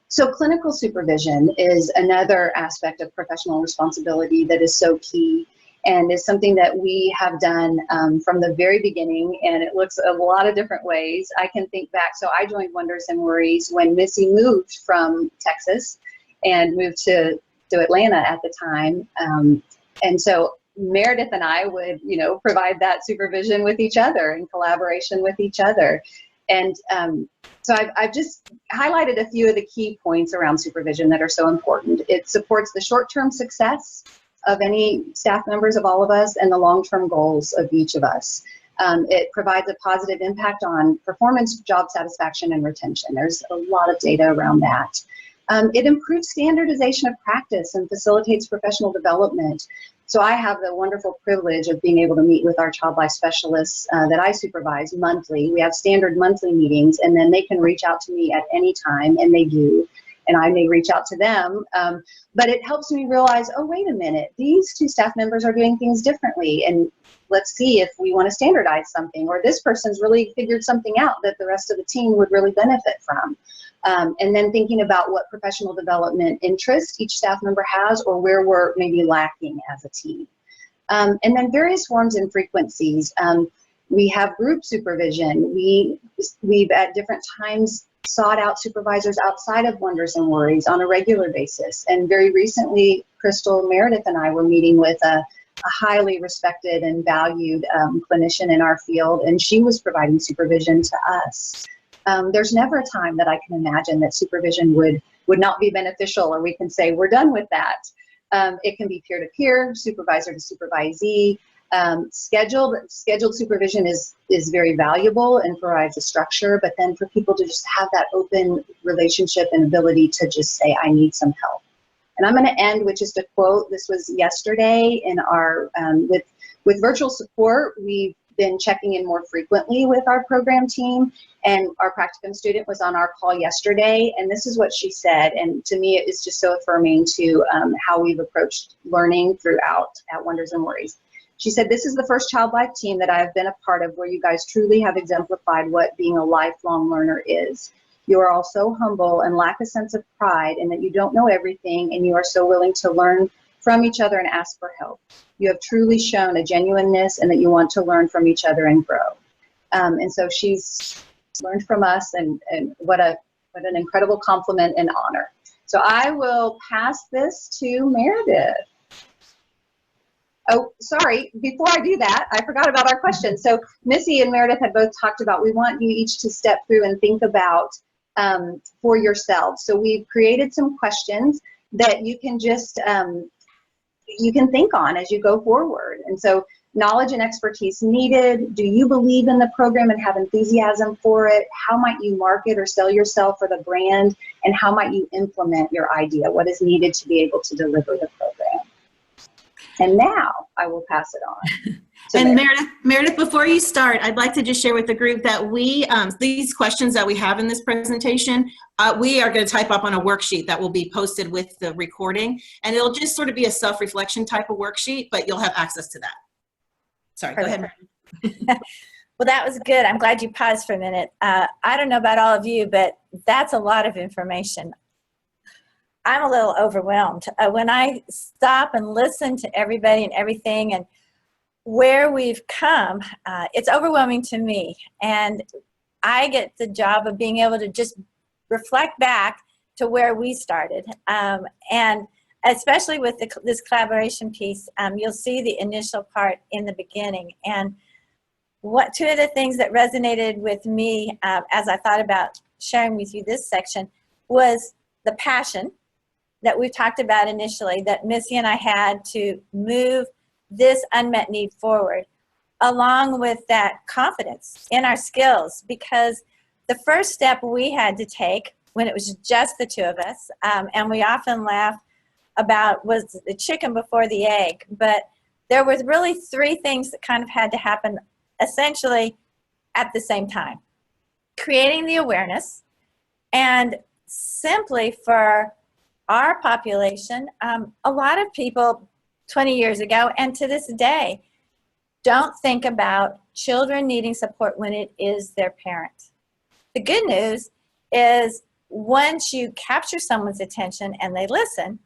So clinical supervision is another aspect of professional responsibility that is so key and is something that we have done from the very beginning, and it looks a lot of different ways. I can think back, so I joined Wonders and Worries when Missy moved from Texas and moved to Atlanta at the time. And so Meredith and I would, provide that supervision with each other and collaboration with each other. And so I've just highlighted a few of the key points around supervision that are so important. It supports the short-term success of any staff members, of all of us, and the long-term goals of each of us. It provides a positive impact on performance, job satisfaction, and retention. There's a lot of data around that. It improves standardization of practice and facilitates professional development. So I have the wonderful privilege of being able to meet with our child life specialists that I supervise monthly. We have standard monthly meetings, and then they can reach out to me at any time, and they do, and I may reach out to them. But it helps me realize, oh, wait a minute, these 2 staff members are doing things differently, and let's see if we want to standardize something, or this person's really figured something out that the rest of the team would really benefit from. And then thinking about what professional development interest each staff member has, or where we're maybe lacking as a team. And then various forms and frequencies. We have group supervision. We've at different times sought out supervisors outside of Wonders and Worries on a regular basis. And very recently, Crystal, Meredith, and I were meeting with a a highly respected and valued clinician in our field, and she was providing supervision to us. There's never a time that I can imagine that supervision would not be beneficial, or we can say we're done with that. It can be peer-to-peer, supervisor to supervisee. Scheduled supervision is very valuable and provides a structure, but then for people to just have that open relationship and ability to just say, I need some help. And I'm going to end with just a quote. This was yesterday in our, with virtual support, we've been checking in more frequently with our program team, and our practicum student was on our call yesterday, and this is what she said, and to me it is just so affirming to how we've approached learning throughout at Wonders and Worries. She said, this is the first Child Life team that I have been a part of where you guys truly have exemplified what being a lifelong learner is. You are all so humble and lack a sense of pride in that you don't know everything, and you are so willing to learn from each other and ask for help. You have truly shown a genuineness and that you want to learn from each other and grow. And so she's learned from us, and what an incredible compliment and honor. So I will pass this to Meredith. Oh, sorry, before I do that, I forgot about our question. So Missy and Meredith had both talked about, we want you each to step through and think about for yourselves. So we've created some questions that you can just, you can think on as you go forward. And so, knowledge and expertise needed. Do you believe in the program and have enthusiasm for it? How might you market or sell yourself for the brand? And how might you implement your idea? What is needed to be able to deliver the program? And now I will pass it on. And Meredith, before you start, I'd like to just share with the group that we, these questions that we have in this presentation, we are going to type up on a worksheet that will be posted with the recording, and it'll just sort of be a self-reflection type of worksheet, but you'll have access to that. Sorry, go ahead. Well, that was good. I'm glad you paused for a minute. I don't know about all of you, but that's a lot of information. I'm a little overwhelmed. When I stop and listen to everybody and everything and where we've come, it's overwhelming to me. And I get the job of being able to just reflect back to where we started. And especially with this collaboration piece, you'll see the initial part in the beginning. And two of the things that resonated with me as I thought about sharing with you this section was the passion that we talked about initially, that Missy and I had to move this unmet need forward, along with that confidence in our skills, because the first step we had to take when it was just the two of us, and we often laugh about was the chicken before the egg, but there was really three things that kind of had to happen essentially at the same time. Creating the awareness, and simply for our population, a lot of people 20 years ago and to this day don't think about children needing support when it is their parent. The good news is once you capture someone's attention and they listen,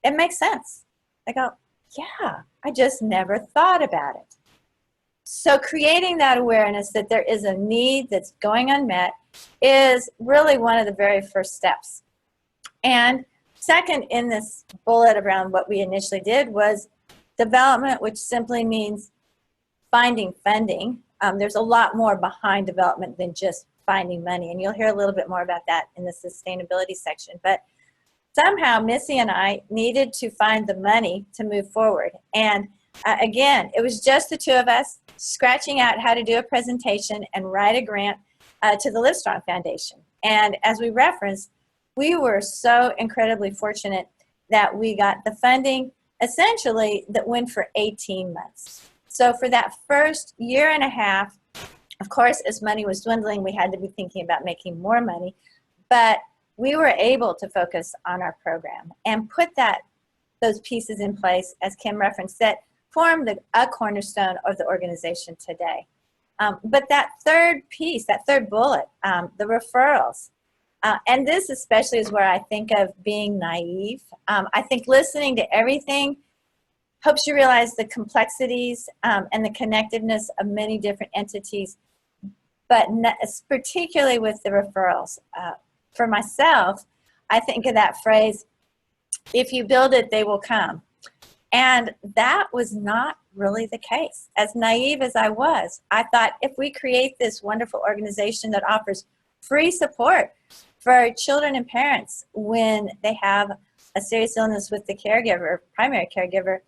it makes sense. They go, yeah, I just never thought about it. So creating that awareness that there is a need that's going unmet is really one of the very first steps. And second in this bullet around what we initially did was development, which simply means finding funding. There's a lot more behind development than just finding money, and you'll hear a little bit more about that in the sustainability section. But somehow Missy and I needed to find the money to move forward. And again, it was just the two of us scratching out how to do a presentation and write a grant to the Livestrong Foundation. And as we referenced, we were so incredibly fortunate that we got the funding essentially that went for 18 months. So for that first year and a half, of course, as money was dwindling, we had to be thinking about making more money, but we were able to focus on our program and put those pieces in place, as Kim referenced, that formed a cornerstone of the organization today. But that third piece, that third bullet, the referrals, and this especially is where I think of being naive. I think listening to everything helps you realize the complexities and the connectedness of many different entities, but particularly with the referrals. For myself, I think of that phrase, if you build it, they will come. And that was not really the case. As naive as I was, I thought if we create this wonderful organization that offers free support for children and parents when they have a serious illness with the caregiver, primary caregiver,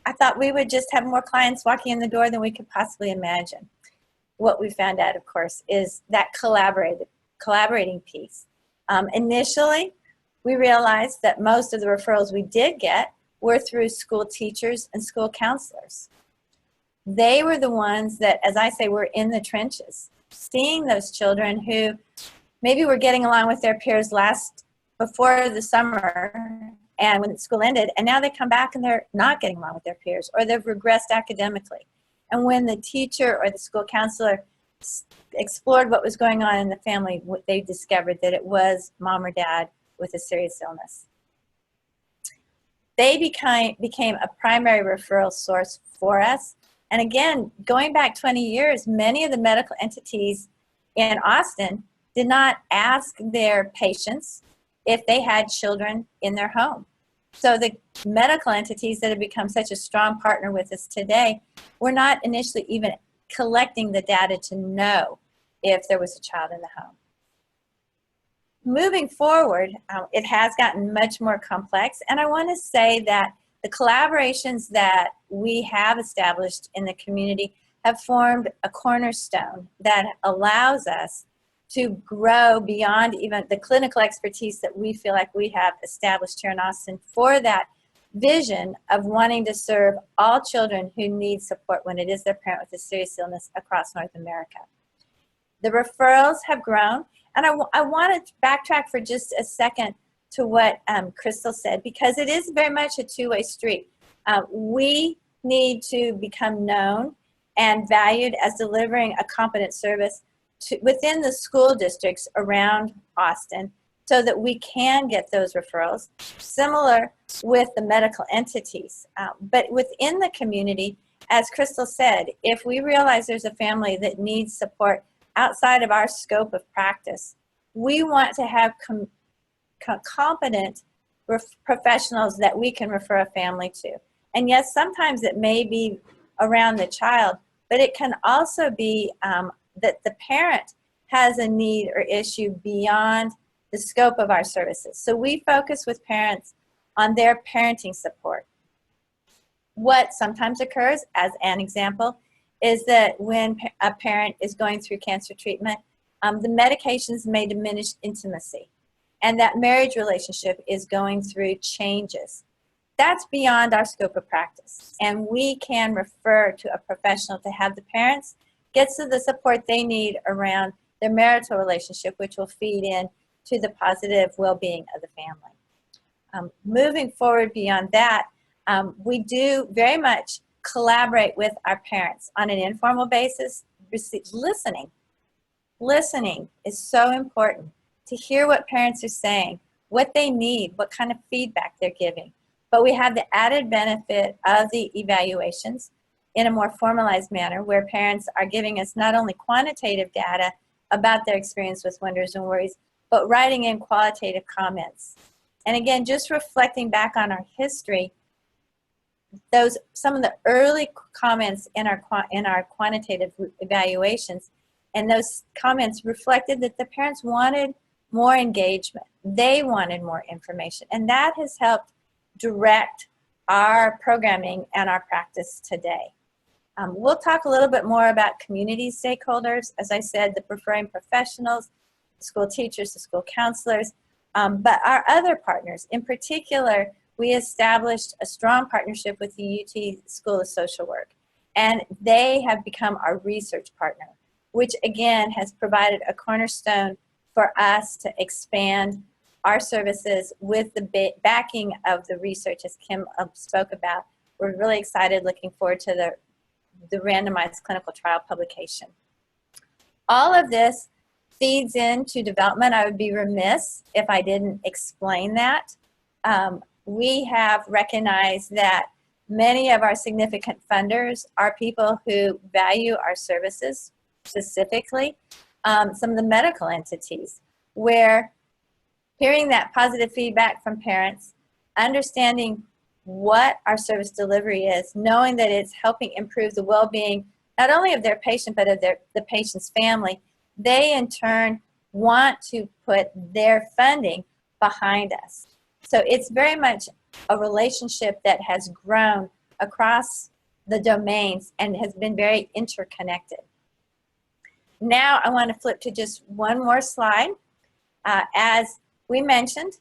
I thought we would just have more clients walking in the door than we could possibly imagine. What we found out, of course, is that collaborating piece. Initially, we realized that most of the referrals we did get were through school teachers and school counselors. They were the ones that, as I say, were in the trenches, seeing those children who maybe were getting along with their peers before the summer and when school ended, and now they come back and they're not getting along with their peers, or they've regressed academically. And when the teacher or the school counselor explored what was going on in the family, they discovered that it was mom or dad with a serious illness. They became a primary referral source for us. And again, going back 20 years, many of the medical entities in Austin did not ask their patients if they had children in their home. So the medical entities that have become such a strong partner with us today were not initially even collecting the data to know if there was a child in the home. Moving forward, it has gotten much more complex, and I want to say that the collaborations that we have established in the community have formed a cornerstone that allows us to grow beyond even the clinical expertise that we feel like we have established here in Austin for that vision of wanting to serve all children who need support when it is their parent with a serious illness across North America. The referrals have grown, and I want to backtrack for just a second to what Crystal said, because it is very much a two-way street. We need to become known and valued as delivering a competent service within the school districts around Austin so that we can get those referrals, similar with the medical entities. But within the community, as Crystal said, if we realize there's a family that needs support outside of our scope of practice, we want to have competent professionals that we can refer a family to. And yes, sometimes it may be around the child, but it can also be that the parent has a need or issue beyond the scope of our services. So we focus with parents on their parenting support. What sometimes occurs, as an example, is that when a parent is going through cancer treatment, the medications may diminish intimacy, and that marriage relationship is going through changes. That's beyond our scope of practice, and we can refer to a professional to have the parents get to the support they need around their marital relationship, which will feed in to the positive well-being of the family. Moving forward beyond that, we do very much collaborate with our parents on an informal basis. Listening. Listening is so important, to hear what parents are saying, what they need, what kind of feedback they're giving. But we have the added benefit of the evaluations in a more formalized manner, where parents are giving us not only quantitative data about their experience with wonders and worries, but writing in qualitative comments. And again, just reflecting back on our history, some of the early comments in our quantitative evaluations, and those comments reflected that the parents wanted more engagement. They wanted more information, and that has helped direct our programming and our practice today. We'll talk a little bit more about community stakeholders, as I said, the referring professionals, the school teachers, the school counselors, but our other partners. In particular, we established a strong partnership with the UT School of Social Work, and they have become our research partner, which again has provided a cornerstone for us to expand our services with the backing of the research, as Kim spoke about. We're really excited, looking forward to the randomized clinical trial publication. All of this feeds into development. I would be remiss if I didn't explain that. We have recognized that many of our significant funders are people who value our services, specifically some of the medical entities, where hearing that positive feedback from parents, understanding what our service delivery is, knowing that it's helping improve the well-being not only of their patient but of the patient's family, they in turn want to put their funding behind us. So it's very much a relationship that has grown across the domains and has been very interconnected. Now I want to flip to just one more slide. As we mentioned,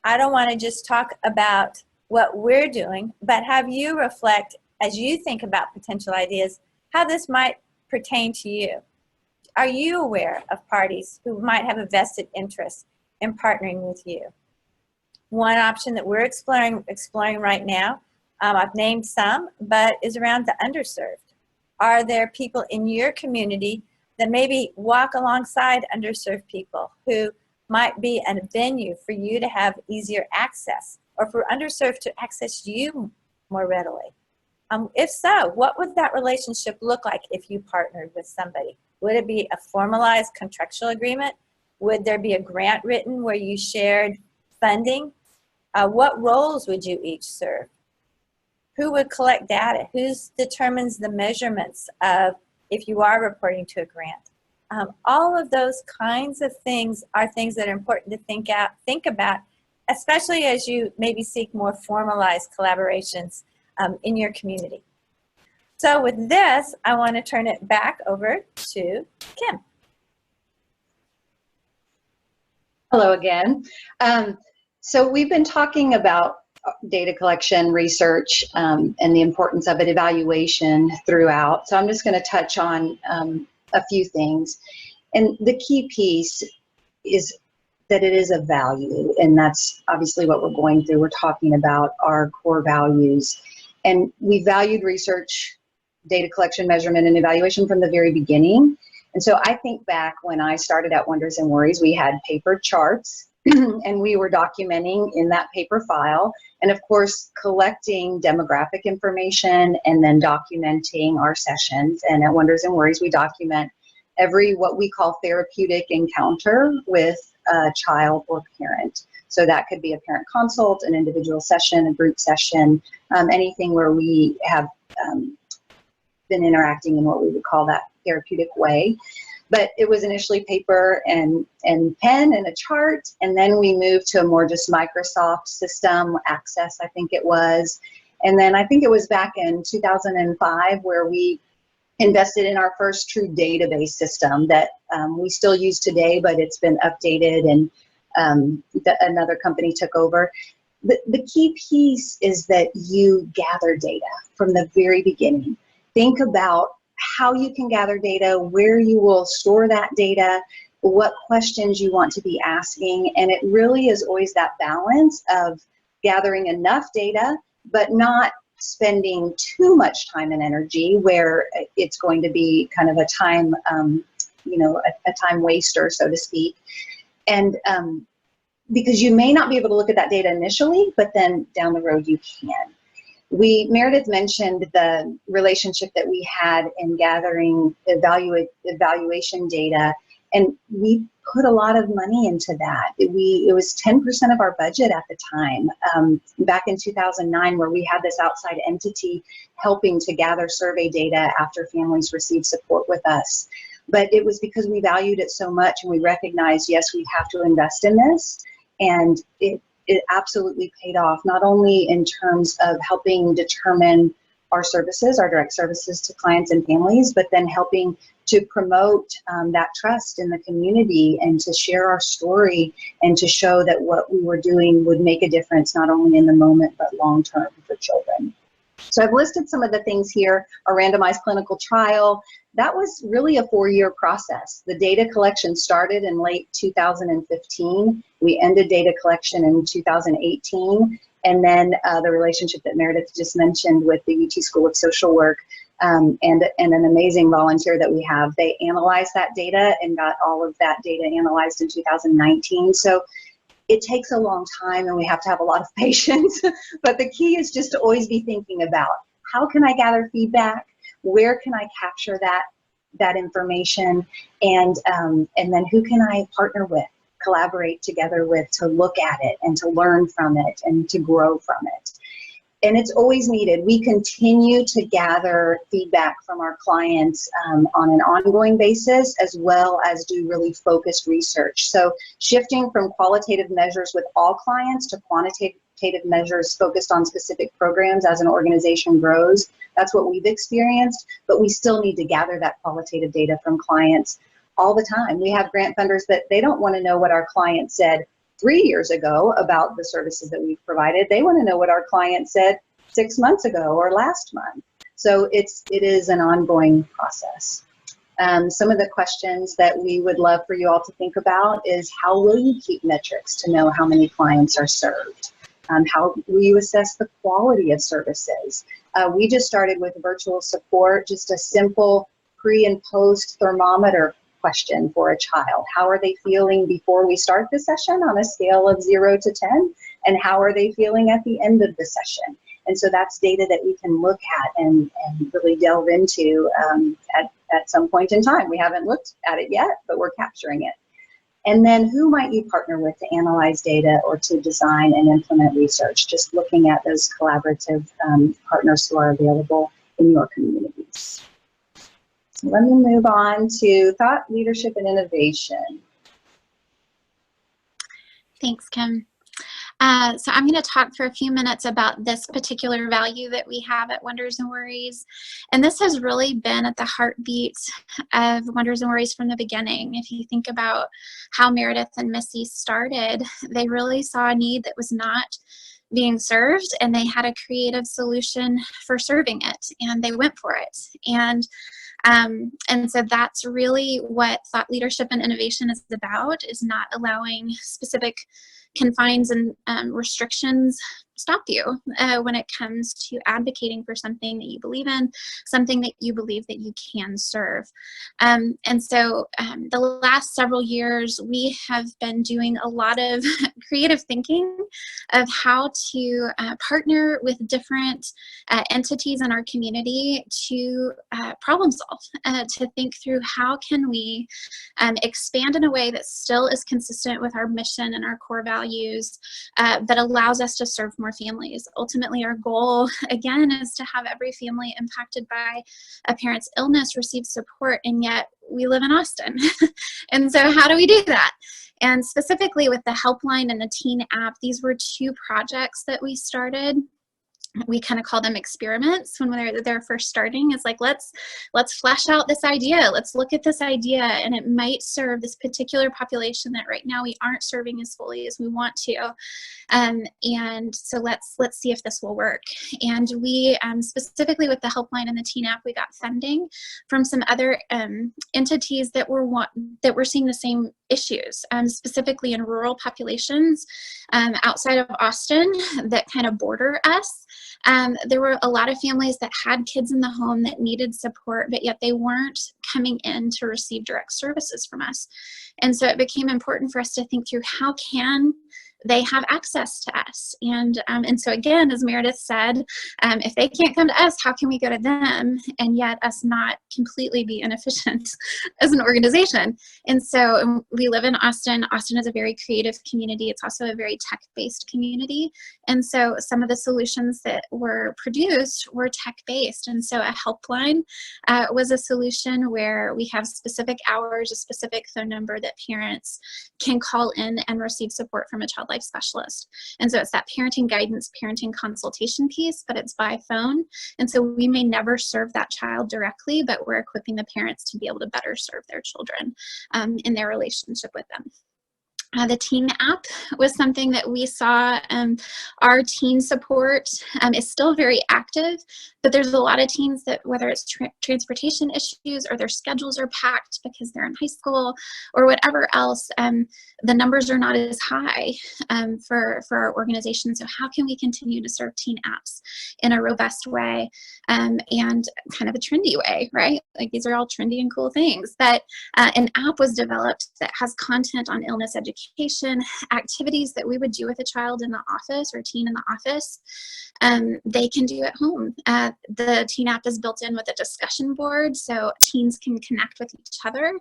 I don't want to just talk about what we're doing, but have you reflect, as you think about potential ideas, how this might pertain to you. Are you aware of parties who might have a vested interest in partnering with you? One option that we're exploring right now, I've named some, but is around the underserved. Are there people in your community that maybe walk alongside underserved people who might be a venue for you to have easier access, or for underserved to access you more readily? If so, what would that relationship look like if you partnered with somebody? Would it be a formalized contractual agreement? Would there be a grant written where you shared funding? What roles would you each serve? Who would collect data? Who determines the measurements of if you are reporting to a grant? All of those kinds of things are things that are important to think about, especially as you maybe seek more formalized collaborations in your community. So with this, I want to turn it back over to Kim. Hello again. So we've been talking about data collection, research, and the importance of it, evaluation throughout. So I'm just going to touch on a few things. And the key piece is that it is a value, and that's obviously what we're going through. We're talking about our core values. And we valued research, data collection, measurement, and evaluation from the very beginning. And so I think back when I started at Wonders and Worries, we had paper charts and we were documenting in that paper file, and of course collecting demographic information and then documenting our sessions. And at Wonders and Worries, we document every what we call therapeutic encounter with a child or parent. So that could be a parent consult, an individual session, a group session, anything where we have been interacting in what we would call that therapeutic way. But it was initially paper and pen and a chart, and then we moved to a more just Microsoft system, Access I think it was. And then I think it was back in 2005 where we invested in our first true database system that we still use today, but it's been updated and another company took over. The key piece is that you gather data from the very beginning. Think about how you can gather data, where you will store that data, what questions you want to be asking, and it really is always that balance of gathering enough data, but not spending too much time and energy where it's going to be kind of a time, a time waster, so to speak. And because you may not be able to look at that data initially, but then down the road you can. Meredith mentioned the relationship that we had in gathering evaluation data, and we put a lot of money into that. It was 10% of our budget at the time, back in 2009, where we had this outside entity helping to gather survey data after families received support with us. But it was because we valued it so much and we recognized, yes, we have to invest in this, and it absolutely paid off, not only in terms of helping determine our services, our direct services to clients and families, but then helping to promote that trust in the community and to share our story and to show that what we were doing would make a difference, not only in the moment, but long term for children. So I've listed some of the things here. A randomized clinical trial, that was really a 4-year process. The data collection started in late 2015. We ended data collection in 2018. And then the relationship that Meredith just mentioned with the UT School of Social Work and an amazing volunteer that we have, they analyzed that data and got all of that data analyzed in 2019. So it takes a long time and we have to have a lot of patience, but the key is just to always be thinking about how can I gather feedback, where can I capture that information, and then who can I partner with, collaborate together with to look at it and to learn from it and to grow from it. And it's always needed. We continue to gather feedback from our clients on an ongoing basis, as well as do really focused research. So shifting from qualitative measures with all clients to quantitative measures focused on specific programs as an organization grows, that's what we've experienced, but we still need to gather that qualitative data from clients all the time. We have grant funders that they don't want to know what our client said 3 years ago about the services that we've provided. They want to know what our client said 6 months ago or last month. So it is an ongoing process. Some of the questions that we would love for you all to think about is, how will you keep metrics to know how many clients are served? How will you assess the quality of services? We just started with virtual support, just a simple pre and post thermometer question for a child. How are they feeling before we start the session on a scale of 0 to 10? And how are they feeling at the end of the session? And so that's data that we can look at and really delve into at some point in time. We haven't looked at it yet, but we're capturing it. And then who might you partner with to analyze data or to design and implement research? Just looking at those collaborative partners who are available in your communities. Let me move on to thought, leadership, and innovation. Thanks, Kim. So I'm going to talk for a few minutes about this particular value that we have at Wonders and Worries. And this has really been at the heartbeat of Wonders and Worries from the beginning. If you think about how Meredith and Missy started, they really saw a need that was not being served, and they had a creative solution for serving it, and they went for it. And so that's really what thought leadership and innovation is about, is not allowing specific confines and restrictions stop you when it comes to advocating for something that you believe in, something that you believe that you can serve. And so the last several years, we have been doing a lot of creative thinking of how to partner with different entities in our community to problem solve, to think through how can we expand in a way that still is consistent with our mission and our core values, that allows us to serve more families. Ultimately, our goal, again, is to have every family impacted by a parent's illness receive support, and yet we live in Austin. And so how do we do that? And specifically with the helpline and the teen app, these were two projects that we started. We kind of call them experiments when they're first starting. It's like, let's flesh out this idea. Let's look at this idea, and it might serve this particular population that right now we aren't serving as fully as we want to. And so let's see if this will work. And we specifically with the helpline and the teen app, we got funding from some other entities that were seeing the same issues, specifically in rural populations outside of Austin that kind of border us. There were a lot of families that had kids in the home that needed support, but yet they weren't coming in to receive direct services from us. And so it became important for us to think through, how can they have access to us? And so again, as Meredith said, if they can't come to us, how can we go to them, and yet us not completely be inefficient as an organization? And so we live in Austin. Austin is a very creative community. It's also a very tech-based community. And so some of the solutions that were produced were tech-based. And so a helpline was a solution where we have specific hours, a specific phone number that parents can call in and receive support from a child life specialist. And so it's that parenting guidance, parenting consultation piece, but it's by phone. And so we may never serve that child directly, but we're equipping the parents to be able to better serve their children in their relationship with them. The teen app was something that we saw. Our teen support is still very active, but there's a lot of teens that, whether it's transportation issues or their schedules are packed because they're in high school or whatever else, the numbers are not as high for our organization. So how can we continue to serve teen apps in a robust way and kind of a trendy way, right? Like, these are all trendy and cool things. That an app was developed that has content on illness education, education, activities that we would do with a child in the office or teen in the office, they can do at home. The teen app is built in with a discussion board, so teens can connect with each other,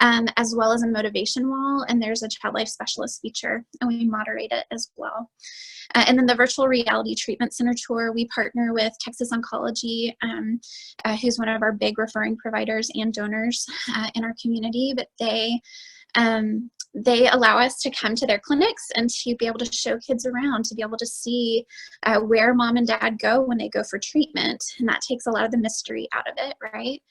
as well as a motivation wall, and there's a child life specialist feature, and we moderate it as well. And then the virtual reality treatment center tour, we partner with Texas Oncology, who's one of our big referring providers and donors in our community, but they allow us to come to their clinics and to be able to show kids around, to be able to see where mom and dad go when they go for treatment. And that takes a lot of the mystery out of it, right?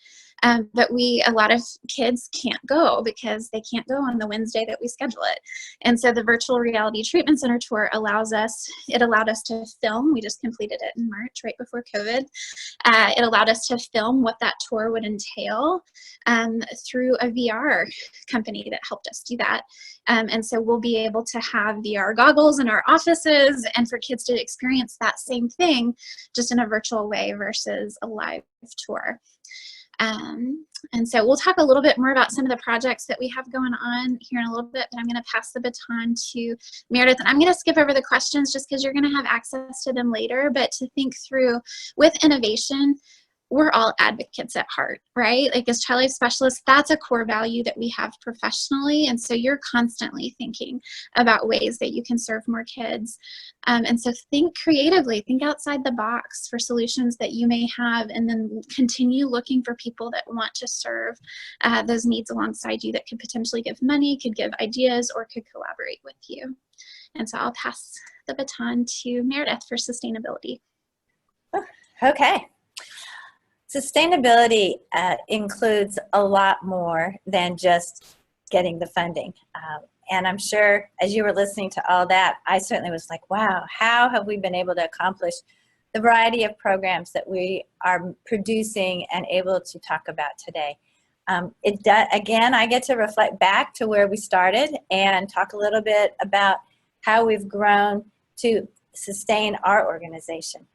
But a lot of kids can't go because they can't go on the Wednesday that we schedule it. And so the virtual reality treatment center tour allowed us to film. We just completed it in March, right before COVID. It allowed us to film what that tour would entail through a VR company that helped us do that. And so we'll be able to have VR goggles in our offices and for kids to experience that same thing just in a virtual way versus a live tour. And so we'll talk a little bit more about some of the projects that we have going on here in a little bit, but I'm going to pass the baton to Meredith, and I'm going to skip over the questions just because you're going to have access to them later. But to think through with innovation, we're all advocates at heart, right? Like as child life specialists, that's a core value that we have professionally. And so you're constantly thinking about ways that you can serve more kids. And so think creatively, think outside the box for solutions that you may have, and then continue looking for people that want to serve those needs alongside you that could potentially give money, could give ideas, or could collaborate with you. And so I'll pass the baton to Meredith for sustainability. Okay. Sustainability includes a lot more than just getting the funding. And I'm sure as you were listening to all that, I certainly was like, wow, how have we been able to accomplish the variety of programs that we are producing and able to talk about today? Again, I get to reflect back to where we started and talk a little bit about how we've grown to sustain our organization.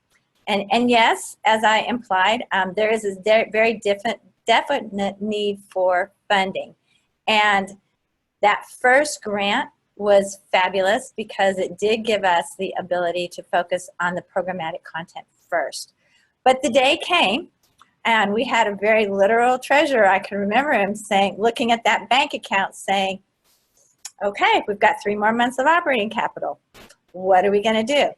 And yes, as I implied, there is a very definite need for funding. And that first grant was fabulous because it did give us the ability to focus on the programmatic content first. But the day came, and we had a very literal treasurer. I can remember him saying, looking at that bank account saying, okay, we've got 3 more months of operating capital. What are we going to do?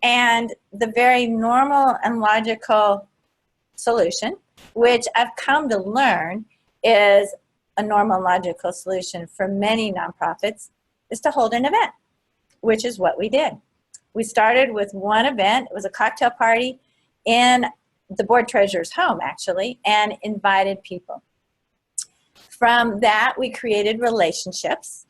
And the very normal and logical solution, which I've come to learn is a normal and logical solution for many nonprofits, is to hold an event, which is what we did. We started with one event. It was a cocktail party in the board treasurer's home, actually, and invited people. From that, we created relationships.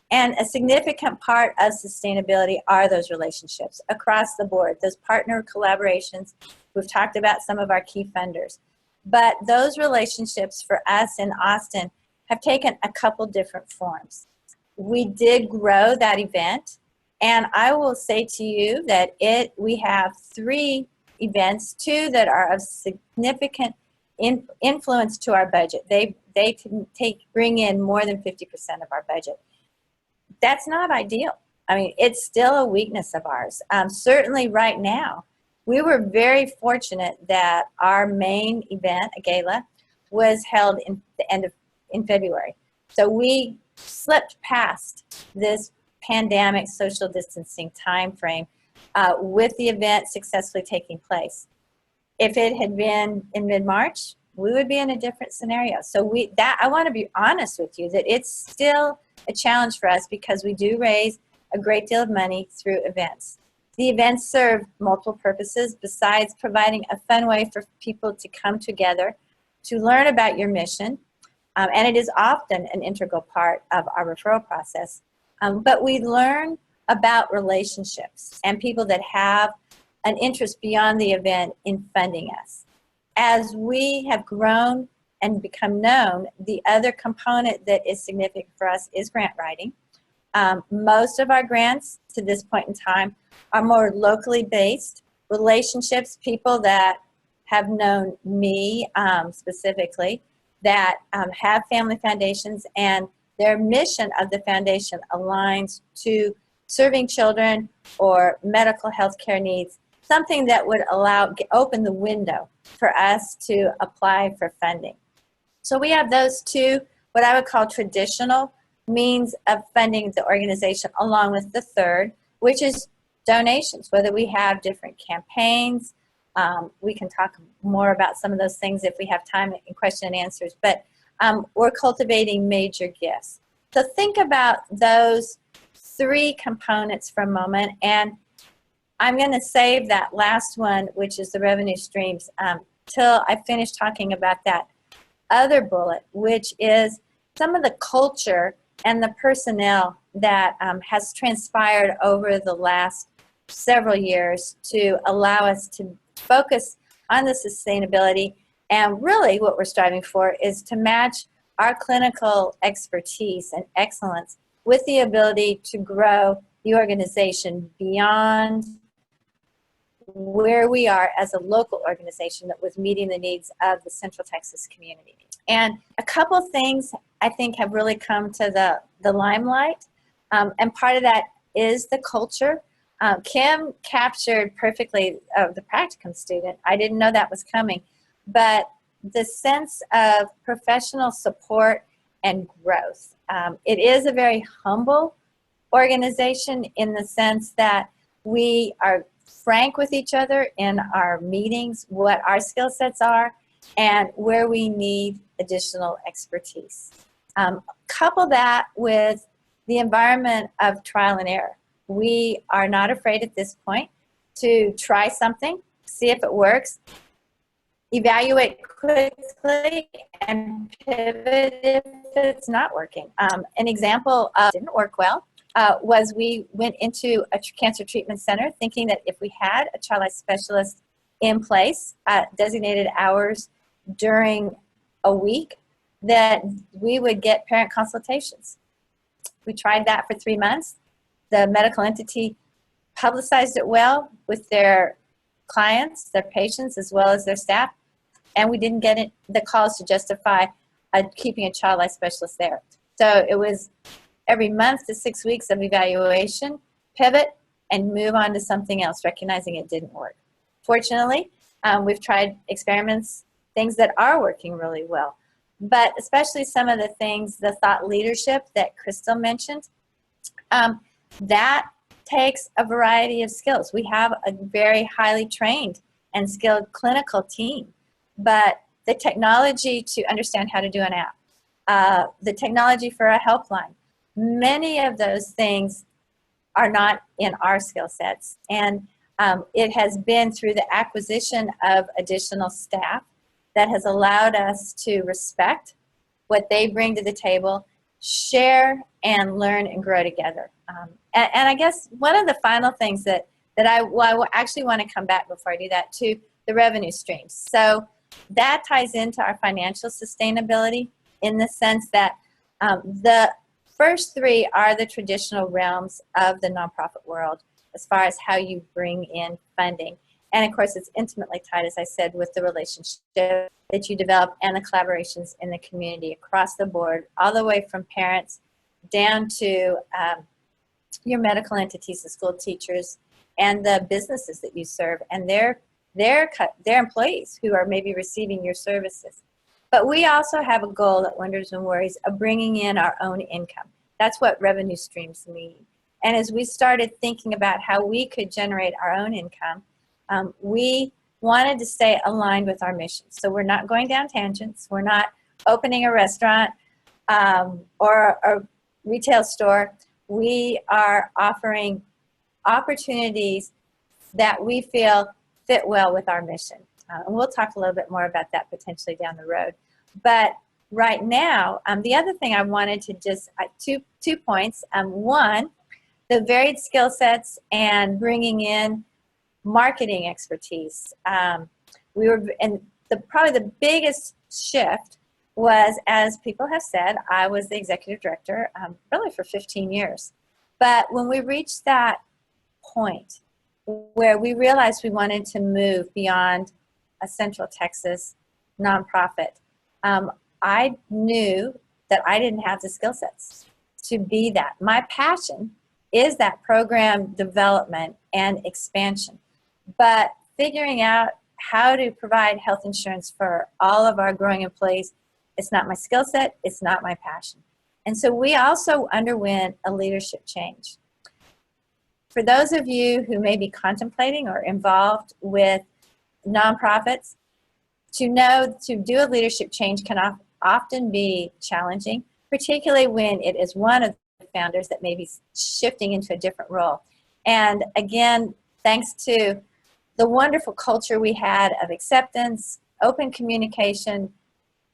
And a significant part of sustainability are those relationships across the board, those partner collaborations. We've talked about some of our key funders. But those relationships for us in Austin have taken a couple different forms. We did grow that event, and I will say to you that we have 3 events, 2 that are of significant influence to our budget. They can bring in more than 50% of our budget. That's not ideal. I mean, it's still a weakness of ours. Certainly right now, we were very fortunate that our main event, a gala, was held in February. So we slipped past this pandemic social distancing time frame with the event successfully taking place. If it had been in mid-March, we would be in a different scenario. So I want to be honest with you that it's still a challenge for us because we do raise a great deal of money through events. The events serve multiple purposes besides providing a fun way for people to come together to learn about your mission. And it is often an integral part of our referral process. But we learn about relationships and people that have an interest beyond the event in funding us. As we have grown and become known, the other component that is significant for us is grant writing. Most of our grants to this point in time are more locally based relationships, people that have known me specifically, that have family foundations and their mission of the foundation aligns to serving children or medical health care needs, something that would open the window for us to apply for funding. So we have those two, what I would call traditional means of funding the organization, along with the third, which is donations, whether we have different campaigns. We can talk more about some of those things if we have time in question and answers, but we're cultivating major gifts. So think about those three components for a moment, and I'm going to save that last one, which is the revenue streams, till I finish talking about that other bullet, which is some of the culture and the personnel that has transpired over the last several years to allow us to focus on the sustainability. And really what we're striving for is to match our clinical expertise and excellence with the ability to grow the organization beyond where we are as a local organization that was meeting the needs of the Central Texas community. And a couple things I think have really come to the limelight, and part of that is the culture. Kim captured perfectly the practicum student. I didn't know that was coming, but the sense of professional support and growth. It is a very humble organization in the sense that we are frank with each other in our meetings, what our skill sets are, and where we need additional expertise. Couple that with the environment of trial and error. We are not afraid at this point to try something, see if it works, evaluate quickly, and pivot if it's not working. An example of didn't work well was we went into a cancer treatment center thinking that if we had a child life specialist in place at designated hours during a week, that we would get parent consultations. We tried that for 3 months. The medical entity publicized it well with their clients, their patients, as well as their staff, and we didn't get the calls to justify keeping a child life specialist there. So it was every month to 6 weeks of evaluation, pivot, and move on to something else, recognizing it didn't work. Fortunately, we've tried experiments, things that are working really well, but especially some of the things, the thought leadership that Crystal mentioned, that takes a variety of skills. We have a very highly trained and skilled clinical team, but the technology to understand how to do an app, the technology for a helpline, many of those things are not in our skill sets. And it has been through the acquisition of additional staff that has allowed us to respect what they bring to the table, share and learn and grow together. And I guess one of the final things that I actually want to come back before I do that to the revenue streams. So that ties into our financial sustainability in the sense that the first three are the traditional realms of the nonprofit world as far as how you bring in funding. And of course, it's intimately tied, as I said, with the relationship that you develop and the collaborations in the community across the board, all the way from parents down to your medical entities, the school teachers, and the businesses that you serve, and their employees who are maybe receiving your services. But we also have a goal at Wonders and Worries of bringing in our own income. That's what revenue streams mean. And as we started thinking about how we could generate our own income, we wanted to stay aligned with our mission. So we're not going down tangents. We're not opening a restaurant or a retail store. We are offering opportunities that we feel fit well with our mission. And we'll talk a little bit more about that potentially down the road. But right now, the other thing I wanted to just, two points. One, the varied skill sets and bringing in marketing expertise. Probably the biggest shift was, as people have said, I was the executive director really for 15 years. But when we reached that point where we realized we wanted to move beyond a Central Texas nonprofit, I knew that I didn't have the skill sets to be that. My passion is that program development and expansion. But figuring out how to provide health insurance for all of our growing employees, it's not my skill set, it's not my passion. And so we also underwent a leadership change. For those of you who may be contemplating or involved with nonprofits, to know to do a leadership change can often be challenging, particularly when it is one of the founders that may be shifting into a different role. And again, thanks to the wonderful culture we had of acceptance, open communication,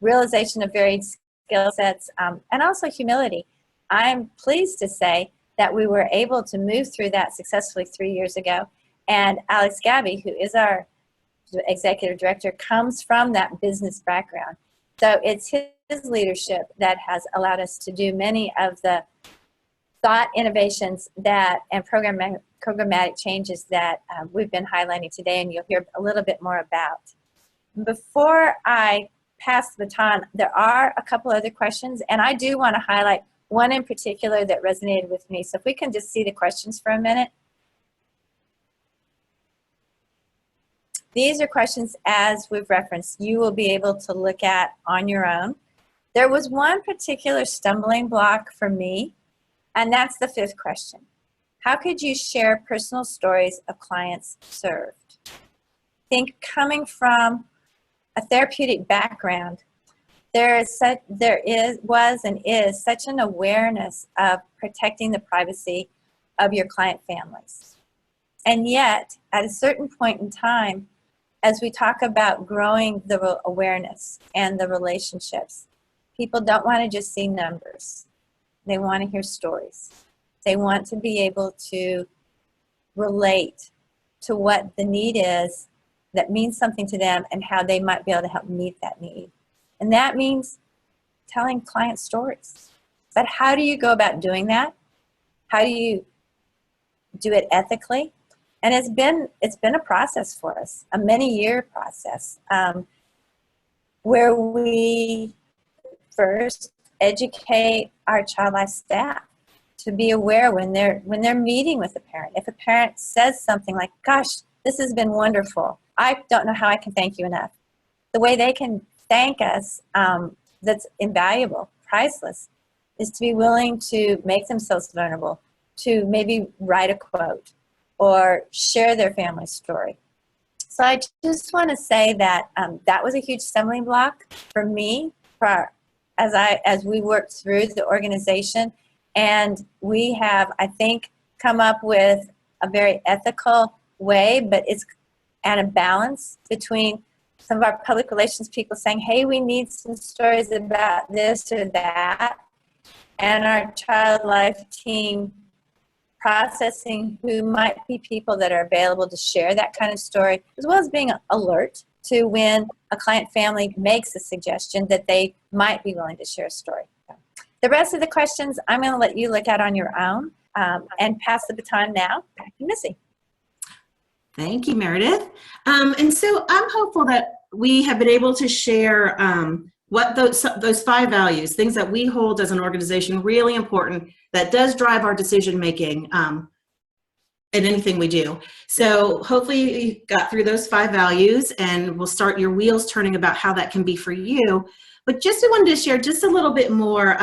realization of varied skill sets, and also humility, I'm pleased to say that we were able to move through that successfully 3 years ago. And Alex Gabby, who is our executive director, comes from that business background. So it's his leadership that has allowed us to do many of the thought innovations that and programmatic changes that we've been highlighting today, and you'll hear a little bit more about. Before I pass the baton, there are a couple other questions, and I do want to highlight one in particular that resonated with me. So if we can just see the questions for a minute. These are questions, as we've referenced, you will be able to look at on your own. There was one particular stumbling block for me, and that's the 5th question. How could you share personal stories of clients served? Think coming from a therapeutic background, was and is such an awareness of protecting the privacy of your client families. And yet, at a certain point in time, as we talk about growing the awareness and the relationships, people don't want to just see numbers. They want to hear stories. They want to be able to relate to what the need is that means something to them and how they might be able to help meet that need. And that means telling client stories. But how do you go about doing that? How do you do it ethically? And it's been a process for us, a many-year process, where we first educate our child life staff to be aware when they're meeting with a parent. If a parent says something like, "Gosh, this has been wonderful. I don't know how I can thank you enough." The way they can thank us, that's invaluable, priceless, is to be willing to make themselves vulnerable, to maybe write a quote or share their family story. So I just want to say that that was a huge stumbling block for me as we worked through the organization. And we have, I think, come up with a very ethical way, but it's at a balance between some of our public relations people saying, "Hey, we need some stories about this or that," and our child life team processing who might be people that are available to share that kind of story, as well as being alert to when a client family makes a suggestion that they might be willing to share a story. The rest of the questions I'm going to let you look at on your own, and pass the baton now back to Missy. Thank you, Meredith. And so I'm hopeful that we have been able to share what those 5 values, things that we hold as an organization really important, that does drive our decision making in anything we do. So hopefully you got through those 5 values, and we'll start your wheels turning about how that can be for you. But just wanted to share just a little bit more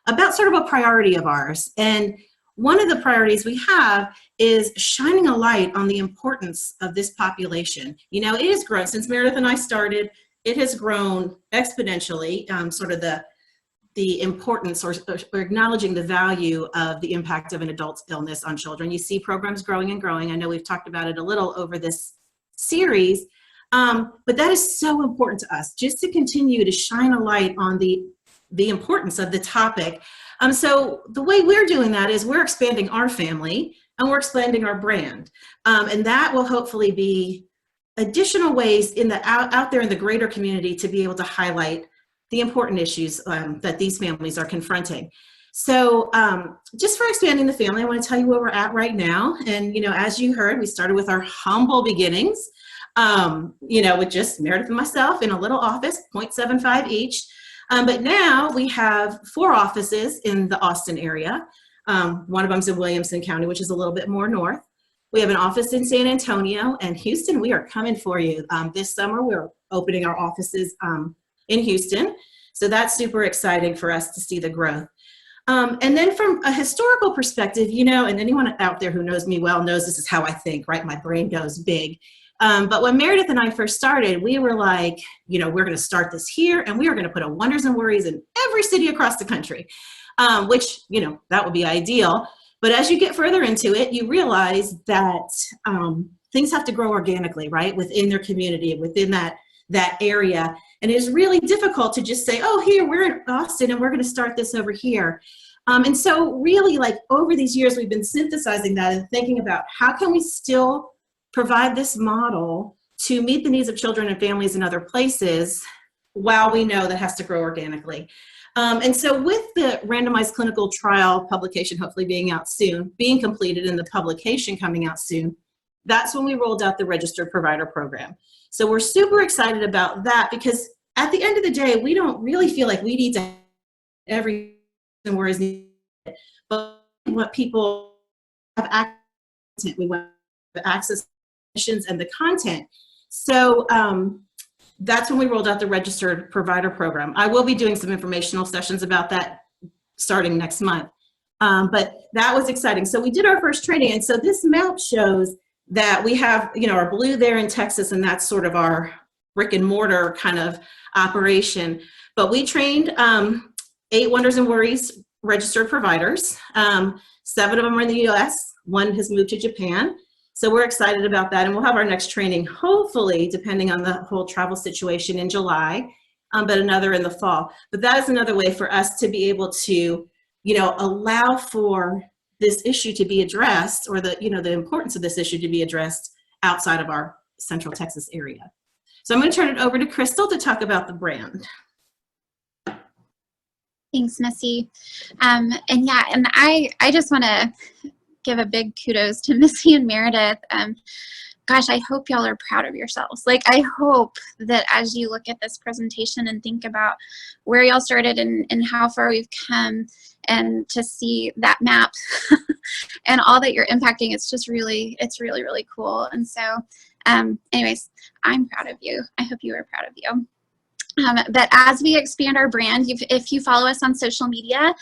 about sort of a priority of ours. And one of the priorities we have is shining a light on the importance of this population. You know, it has grown since Meredith and I started. It has grown exponentially, sort of the importance or acknowledging the value of the impact of an adult's illness on children. You see programs growing and growing. I know we've talked about it a little over this series, but that is so important to us, just to continue to shine a light on the importance of the topic. So the way we're doing that is we're expanding our family and we're expanding our brand. And that will hopefully be additional ways out there in the greater community to be able to highlight the important issues that these families are confronting. So just for expanding the family, I want to tell you where we're at right now. And, you know, as you heard, we started with our humble beginnings, you know, with just Meredith and myself in a little office, 0.75 each. But now we have 4 offices in the Austin area. One of them's in Williamson County, which is a little bit more north. We have an office in San Antonio, and Houston, we are coming for you. This summer, we're opening our offices in Houston. So that's super exciting for us to see the growth. And then from a historical perspective, you know, and anyone out there who knows me well knows this is how I think, right? My brain goes big. But when Meredith and I first started, we were like, you know, we're going to start this here, and we are going to put a Wonders and Worries in every city across the country, which, you know, that would be ideal. But as you get further into it, you realize that things have to grow organically, right, within their community, within that area. And it is really difficult to just say, oh, here, we're in Austin, and we're going to start this over here. And so really, like, over these years, we've been synthesizing that and thinking about how can we still provide this model to meet the needs of children and families in other places while we know that has to grow organically. And so with the randomized clinical trial publication hopefully being out soon, being completed and the publication coming out soon, that's when we rolled out the registered provider program. So we're super excited about that because at the end of the day, we don't really feel like we need to have everything where is needed, but what people have access, we want to access and the content. So that's when we rolled out the registered provider program. I will be doing some informational sessions about that starting next month. But that was exciting. So we did our first training. And so this map shows that we have, you know, our blue there in Texas, and that's sort of our brick and mortar kind of operation. But we trained 8 Wonders and Worries registered providers. 7 of them are in the US. 1 has moved to Japan. So we're excited about that, and we'll have our next training, hopefully, depending on the whole travel situation, in July, but another in the fall. But that is another way for us to be able to, you know, allow for this issue to be addressed, or the, you know, the importance of this issue to be addressed outside of our Central Texas area. So I'm going to turn it over to Crystal to talk about the brand. Thanks, Missy. And yeah, and I just want to give a big kudos to Missy and Meredith. Gosh, I hope y'all are proud of yourselves. Like, I hope that as you look at this presentation and think about where y'all started and how far we've come, and to see that map and all that you're impacting, it's just really, really cool. And so, anyways, I'm proud of you. I hope you are proud of you. But as we expand our brand, if you follow us on social media,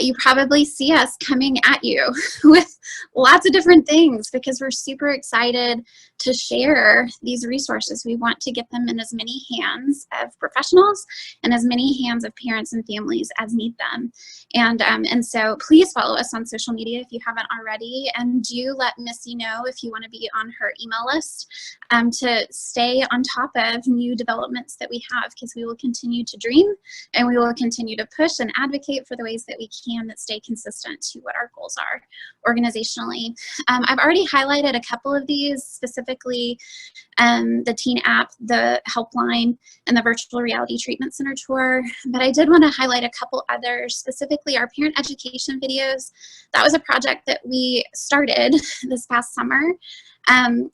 you probably see us coming at you with lots of different things because we're super excited to share these resources. We want to get them in as many hands of professionals and as many hands of parents and families as need them. And so please follow us on social media if you haven't already, and do let Missy know if you want to be on her email list to stay on top of new developments that we have, because we will continue to dream and we will continue to push and advocate for the ways that we can that stay consistent to what our goals are organizationally. I've already highlighted a couple of these, specifically the teen app, the helpline, and the virtual reality treatment center tour, but I did want to highlight a couple others, specifically our parent education videos. That was a project that we started this past summer. And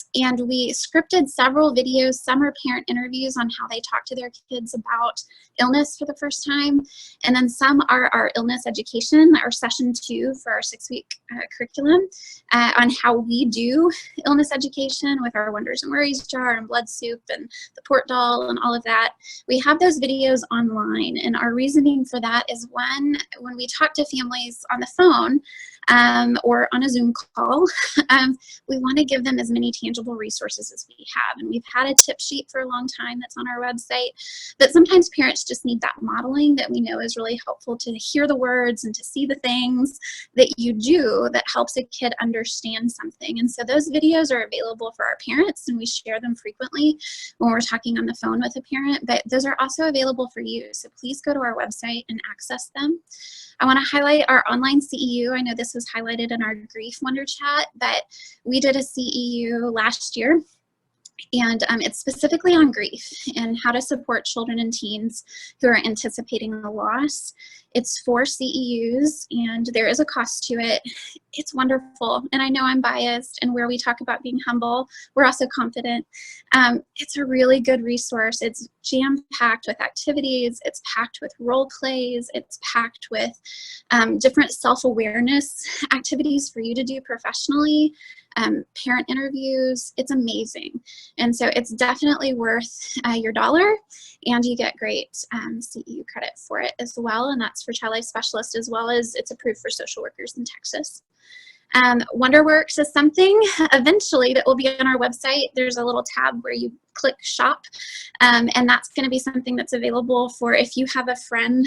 we scripted several videos. Some are parent interviews on how they talk to their kids about illness for the first time. And then some are our illness education, our session 2 for our 6-week curriculum on how we do illness education with our Wonders and Worries jar and blood soup and the port doll and all of that. We have those videos online, and our reasoning for that is when we talk to families on the phone or on a Zoom call, we want to give them as many tangible resources as we have. And we've had a tip sheet for a long time that's on our website, but sometimes parents just need that modeling that we know is really helpful, to hear the words and to see the things that you do that helps a kid understand something. And so those videos are available for our parents, and we share them frequently when we're talking on the phone with a parent, but those are also available for you. So please go to our website and access them. I want to highlight our online CEU. I know this was highlighted in our grief WonderChat, but we did a CEU last year And it's specifically on grief and how to support children and teens who are anticipating a loss. It's for CEUs, and there is a cost to it. It's wonderful, and I know I'm biased, and where we talk about being humble, we're also confident. It's a really good resource. It's jam-packed with activities. It's packed with role plays. It's packed with different self-awareness activities for you to do professionally, parent interviews. It's amazing. And so it's definitely worth your dollar, and you get great CEU credit for it as well. And that's for child life specialists, as well as it's approved for social workers in Texas. WonderWorks is something eventually that will be on our website. There's a little tab where you click shop, and that's going to be something that's available for if you have a friend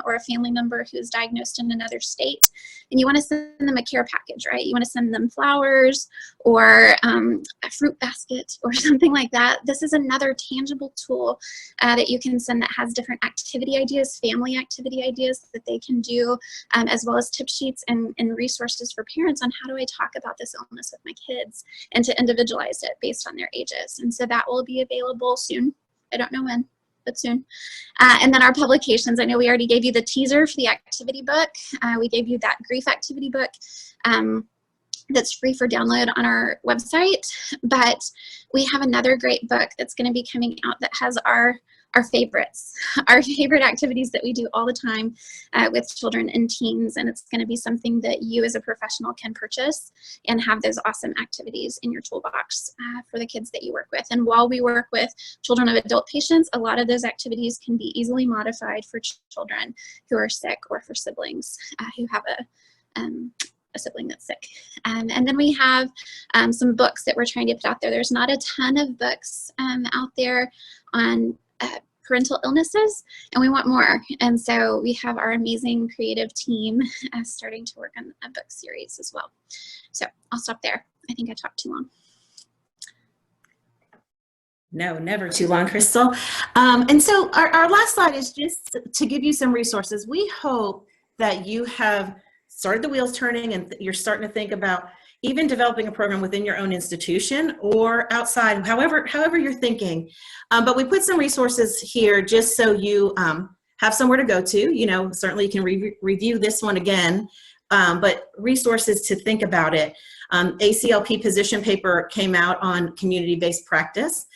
or a family member who's diagnosed in another state and you want to send them a care package, right? You want to send them flowers or a fruit basket or something like that. This is another tangible tool that you can send that has different activity ideas, family activity ideas that they can do, as well as tip sheets and resources for parents on how do I talk about this illness with my kids, and to individualize it based on their ages. And so that will be available soon. I don't know when, but soon. And then our publications, I know we already gave you the teaser for the activity book. We gave you that grief activity book that's free for download on our website. But we have another great book that's going to be coming out that has our favorites, our favorite activities that we do all the time with children and teens. And it's going to be something that you as a professional can purchase and have those awesome activities in your toolbox for the kids that you work with. And while we work with children of adult patients, a lot of those activities can be easily modified for children who are sick or for siblings who have a sibling that's sick. And then we have some books that we're trying to put out there. There's not a ton of books out there on parental illnesses, and we want more. And so we have our amazing creative team starting to work on a book series as well. So I'll stop there. I think I talked too long. No, never too long, Crystal. And so our last slide is just to give you some resources. We hope that you have started the wheels turning and you're starting to think about even developing a program within your own institution or outside, however you're thinking. But we put some resources here just so you have somewhere to go to. You know, certainly you can review this one again, but resources to think about it. ACLP position paper came out on community-based practice.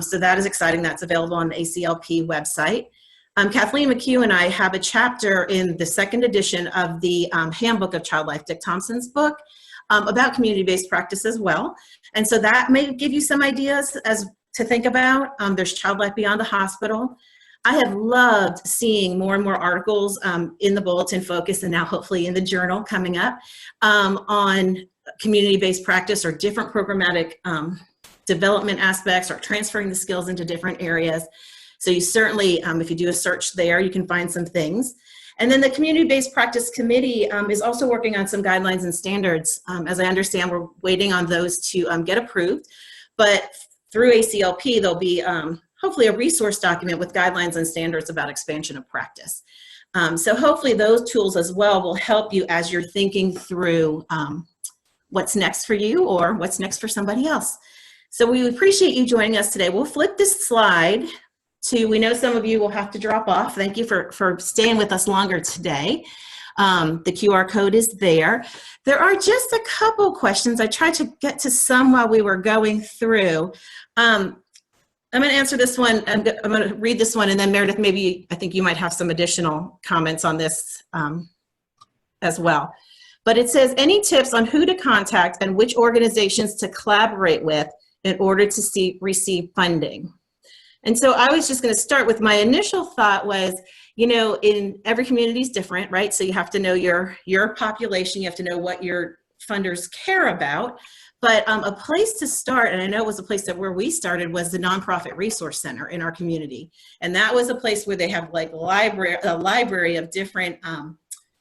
So that is exciting. That's available on the ACLP website. Kathleen McHugh and I have a chapter in the second edition of the Handbook of Child Life, Dick Thompson's book, about community-based practice as well. And so that may give you some ideas as to think about. There's Child Life Beyond the Hospital. I have loved seeing more and more articles in the Bulletin Focus and now hopefully in the Journal coming up on community-based practice or different programmatic development aspects or transferring the skills into different areas. So you certainly, if you do a search there, you can find some things. And then the Community-Based Practice Committee is also working on some guidelines and standards. As I understand, we're waiting on those to get approved. But through ACLP, there'll be hopefully a resource document with guidelines and standards about expansion of practice. So hopefully those tools as well will help you as you're thinking through what's next for you or what's next for somebody else. So we appreciate you joining us today. We'll flip this slide to, we know some of you will have to drop off. Thank you for staying with us longer today. The QR code is there. There are just a couple questions. I tried to get to some while we were going through. I'm going to answer this one. I'm going to read this one, and then Meredith, maybe I think you might have some additional comments on this as well. But it says, any tips on who to contact and which organizations to collaborate with in order to receive funding? And so I was just going to start with my initial thought was, you know, in every community is different, right? So you have to know your population, you have to know what your funders care about. But a place to start, and I know it was a place where we started, was the Nonprofit Resource Center in our community. And that was a place where they have like a library of different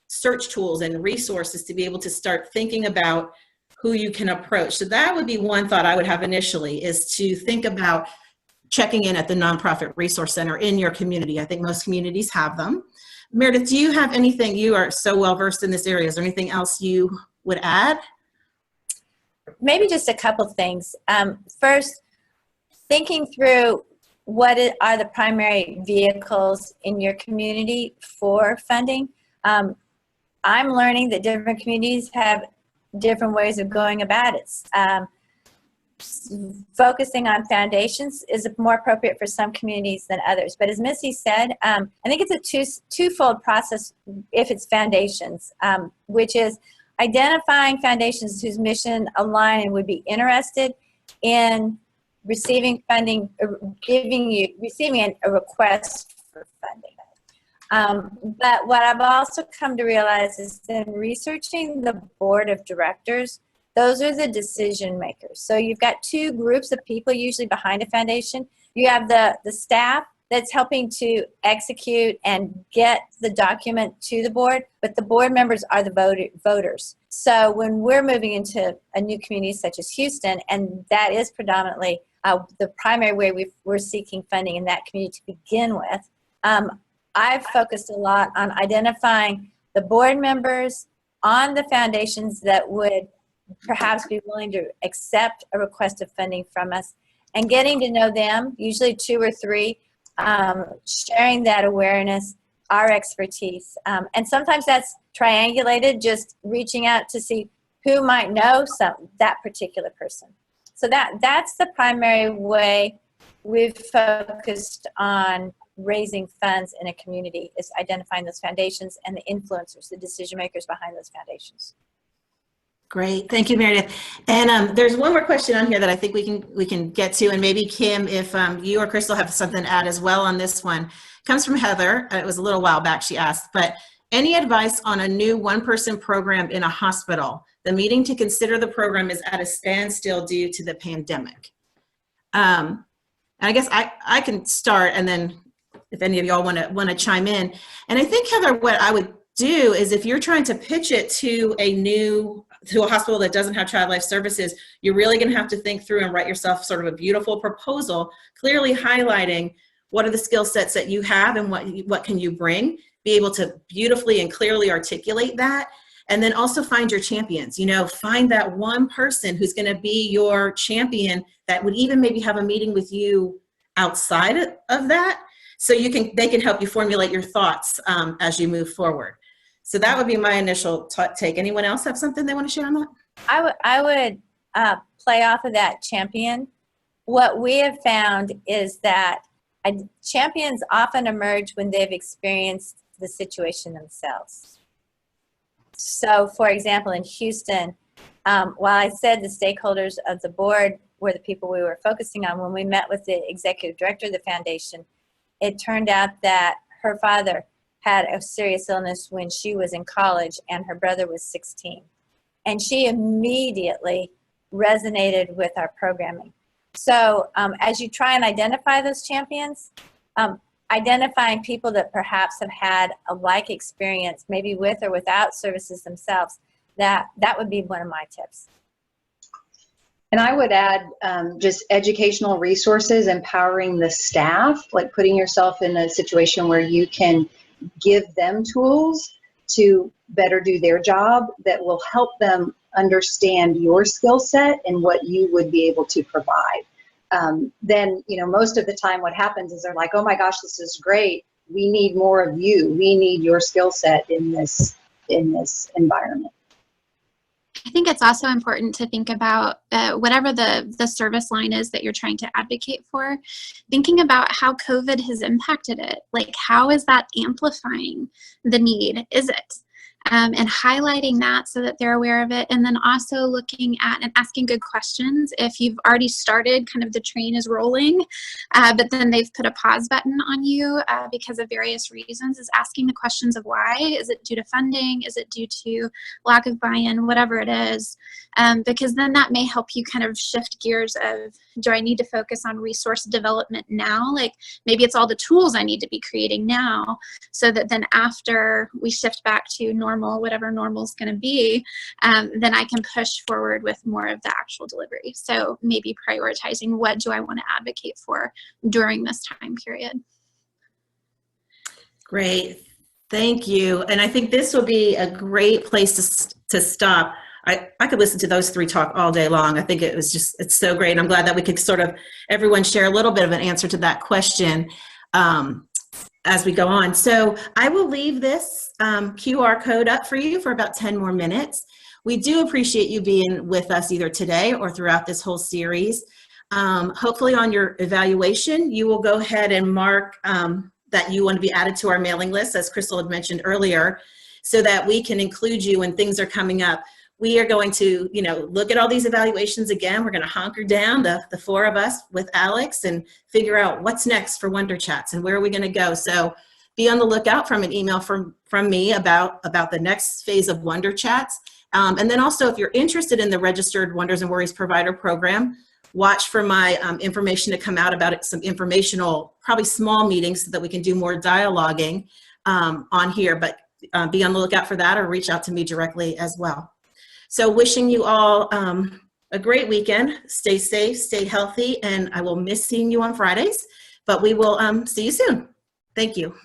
search tools and resources to be able to start thinking about who you can approach. So that would be one thought I would have initially, is to think about checking in at the Nonprofit Resource Center in your community. I think most communities have them. Meredith, do you have anything? You are so well versed in this area. Is there anything else you would add? Maybe just a couple things. First, thinking through what are the primary vehicles in your community for funding. I'm learning that different communities have different ways of going about it. Focusing on foundations is more appropriate for some communities than others. But as Missy said, I think it's a twofold process if it's foundations, which is identifying foundations whose mission align and would be interested in receiving funding, receiving a request for funding. But what I've also come to realize is in researching the board of directors, those are the decision makers. So you've got two groups of people usually behind a foundation. You have the staff that's helping to execute and get the document to the board, but the board members are the voters. So when we're moving into a new community such as Houston, and that is predominantly the primary way we're seeking funding in that community to begin with, I've focused a lot on identifying the board members on the foundations that would perhaps be willing to accept a request of funding from us, and getting to know them, usually 2 or 3, sharing that awareness, our expertise. And sometimes that's triangulated, just reaching out to see who might know that particular person. So that's the primary way we've focused on raising funds in a community, is identifying those foundations and the influencers, the decision makers behind those foundations. Great, thank you, Meredith. And there's one more question on here that I think we can get to, and maybe Kim, if you or Crystal have something to add as well on this one. It comes from Heather. It was a little while back she asked, but any advice on a new one-person program in a hospital? The meeting to consider the program is at a standstill due to the pandemic. And I guess I can start, and then if any of y'all want to chime in. And I think, Heather, what I would do is, if you're trying to pitch it to a hospital that doesn't have child life services, you're really going to have to think through and write yourself sort of a beautiful proposal, clearly highlighting what are the skill sets that you have and what can you bring, be able to beautifully and clearly articulate that. And then also find your champions, find that one person who's going to be your champion that would even maybe have a meeting with you outside of that. So they can help you formulate your thoughts as you move forward. So that would be my initial take. Anyone else have something they want to share on that? I would play off of that champion. What we have found is that champions often emerge when they've experienced the situation themselves. So, for example, in Houston, while I said the stakeholders of the board were the people we were focusing on, when we met with the executive director of the foundation, it turned out that her father had a serious illness when she was in college and her brother was 16. And she immediately resonated with our programming. So as you try and identify those champions, identifying people that perhaps have had a like experience, maybe with or without services themselves, that would be one of my tips. And I would add just educational resources, empowering the staff, like putting yourself in a situation where you can give them tools to better do their job that will help them understand your skill set and what you would be able to provide. Then, most of the time what happens is they're like, oh my gosh, this is great. We need more of you. We need your skill set in this environment. I think it's also important to think about whatever the service line is that you're trying to advocate for, thinking about how COVID has impacted it. Like, how is that amplifying the need? Is it? And highlighting that so that they're aware of it, and then also looking at and asking good questions. If you've already started, kind of the train is rolling, but then they've put a pause button on you because of various reasons, is asking the questions of why. Is it due to funding? Is it due to lack of buy-in? Whatever it is, because then that may help you kind of shift gears of, do I need to focus on resource development now? Like, maybe it's all the tools I need to be creating now, so that then after we shift back to normal, whatever normal is going to be, then I can push forward with more of the actual delivery. So maybe prioritizing, what do I want to advocate for during this time period? Great, thank you. And I think this will be a great place to stop. I could listen to those three talk all day long. I think it's so great. And I'm glad that we could sort of, everyone share a little bit of an answer to that question as we go on. So I will leave this QR code up for you for about 10 more minutes. We do appreciate you being with us either today or throughout this whole series. Hopefully on your evaluation, you will go ahead and mark that you want to be added to our mailing list, as Crystal had mentioned earlier, so that we can include you when things are coming up. We are going to, look at all these evaluations again. We're going to hunker down, the four of us with Alex, and figure out what's next for WonderChats and where are we going to go. So be on the lookout from an email from me about the next phase of WonderChats. And then also, if you're interested in the Registered Wonders and Worries Provider Program, watch for my information to come out about it, some informational, probably small meetings so that we can do more dialoguing on here. But be on the lookout for that, or reach out to me directly as well. So wishing you all a great weekend. Stay safe, stay healthy, and I will miss seeing you on Fridays, but we will see you soon. Thank you.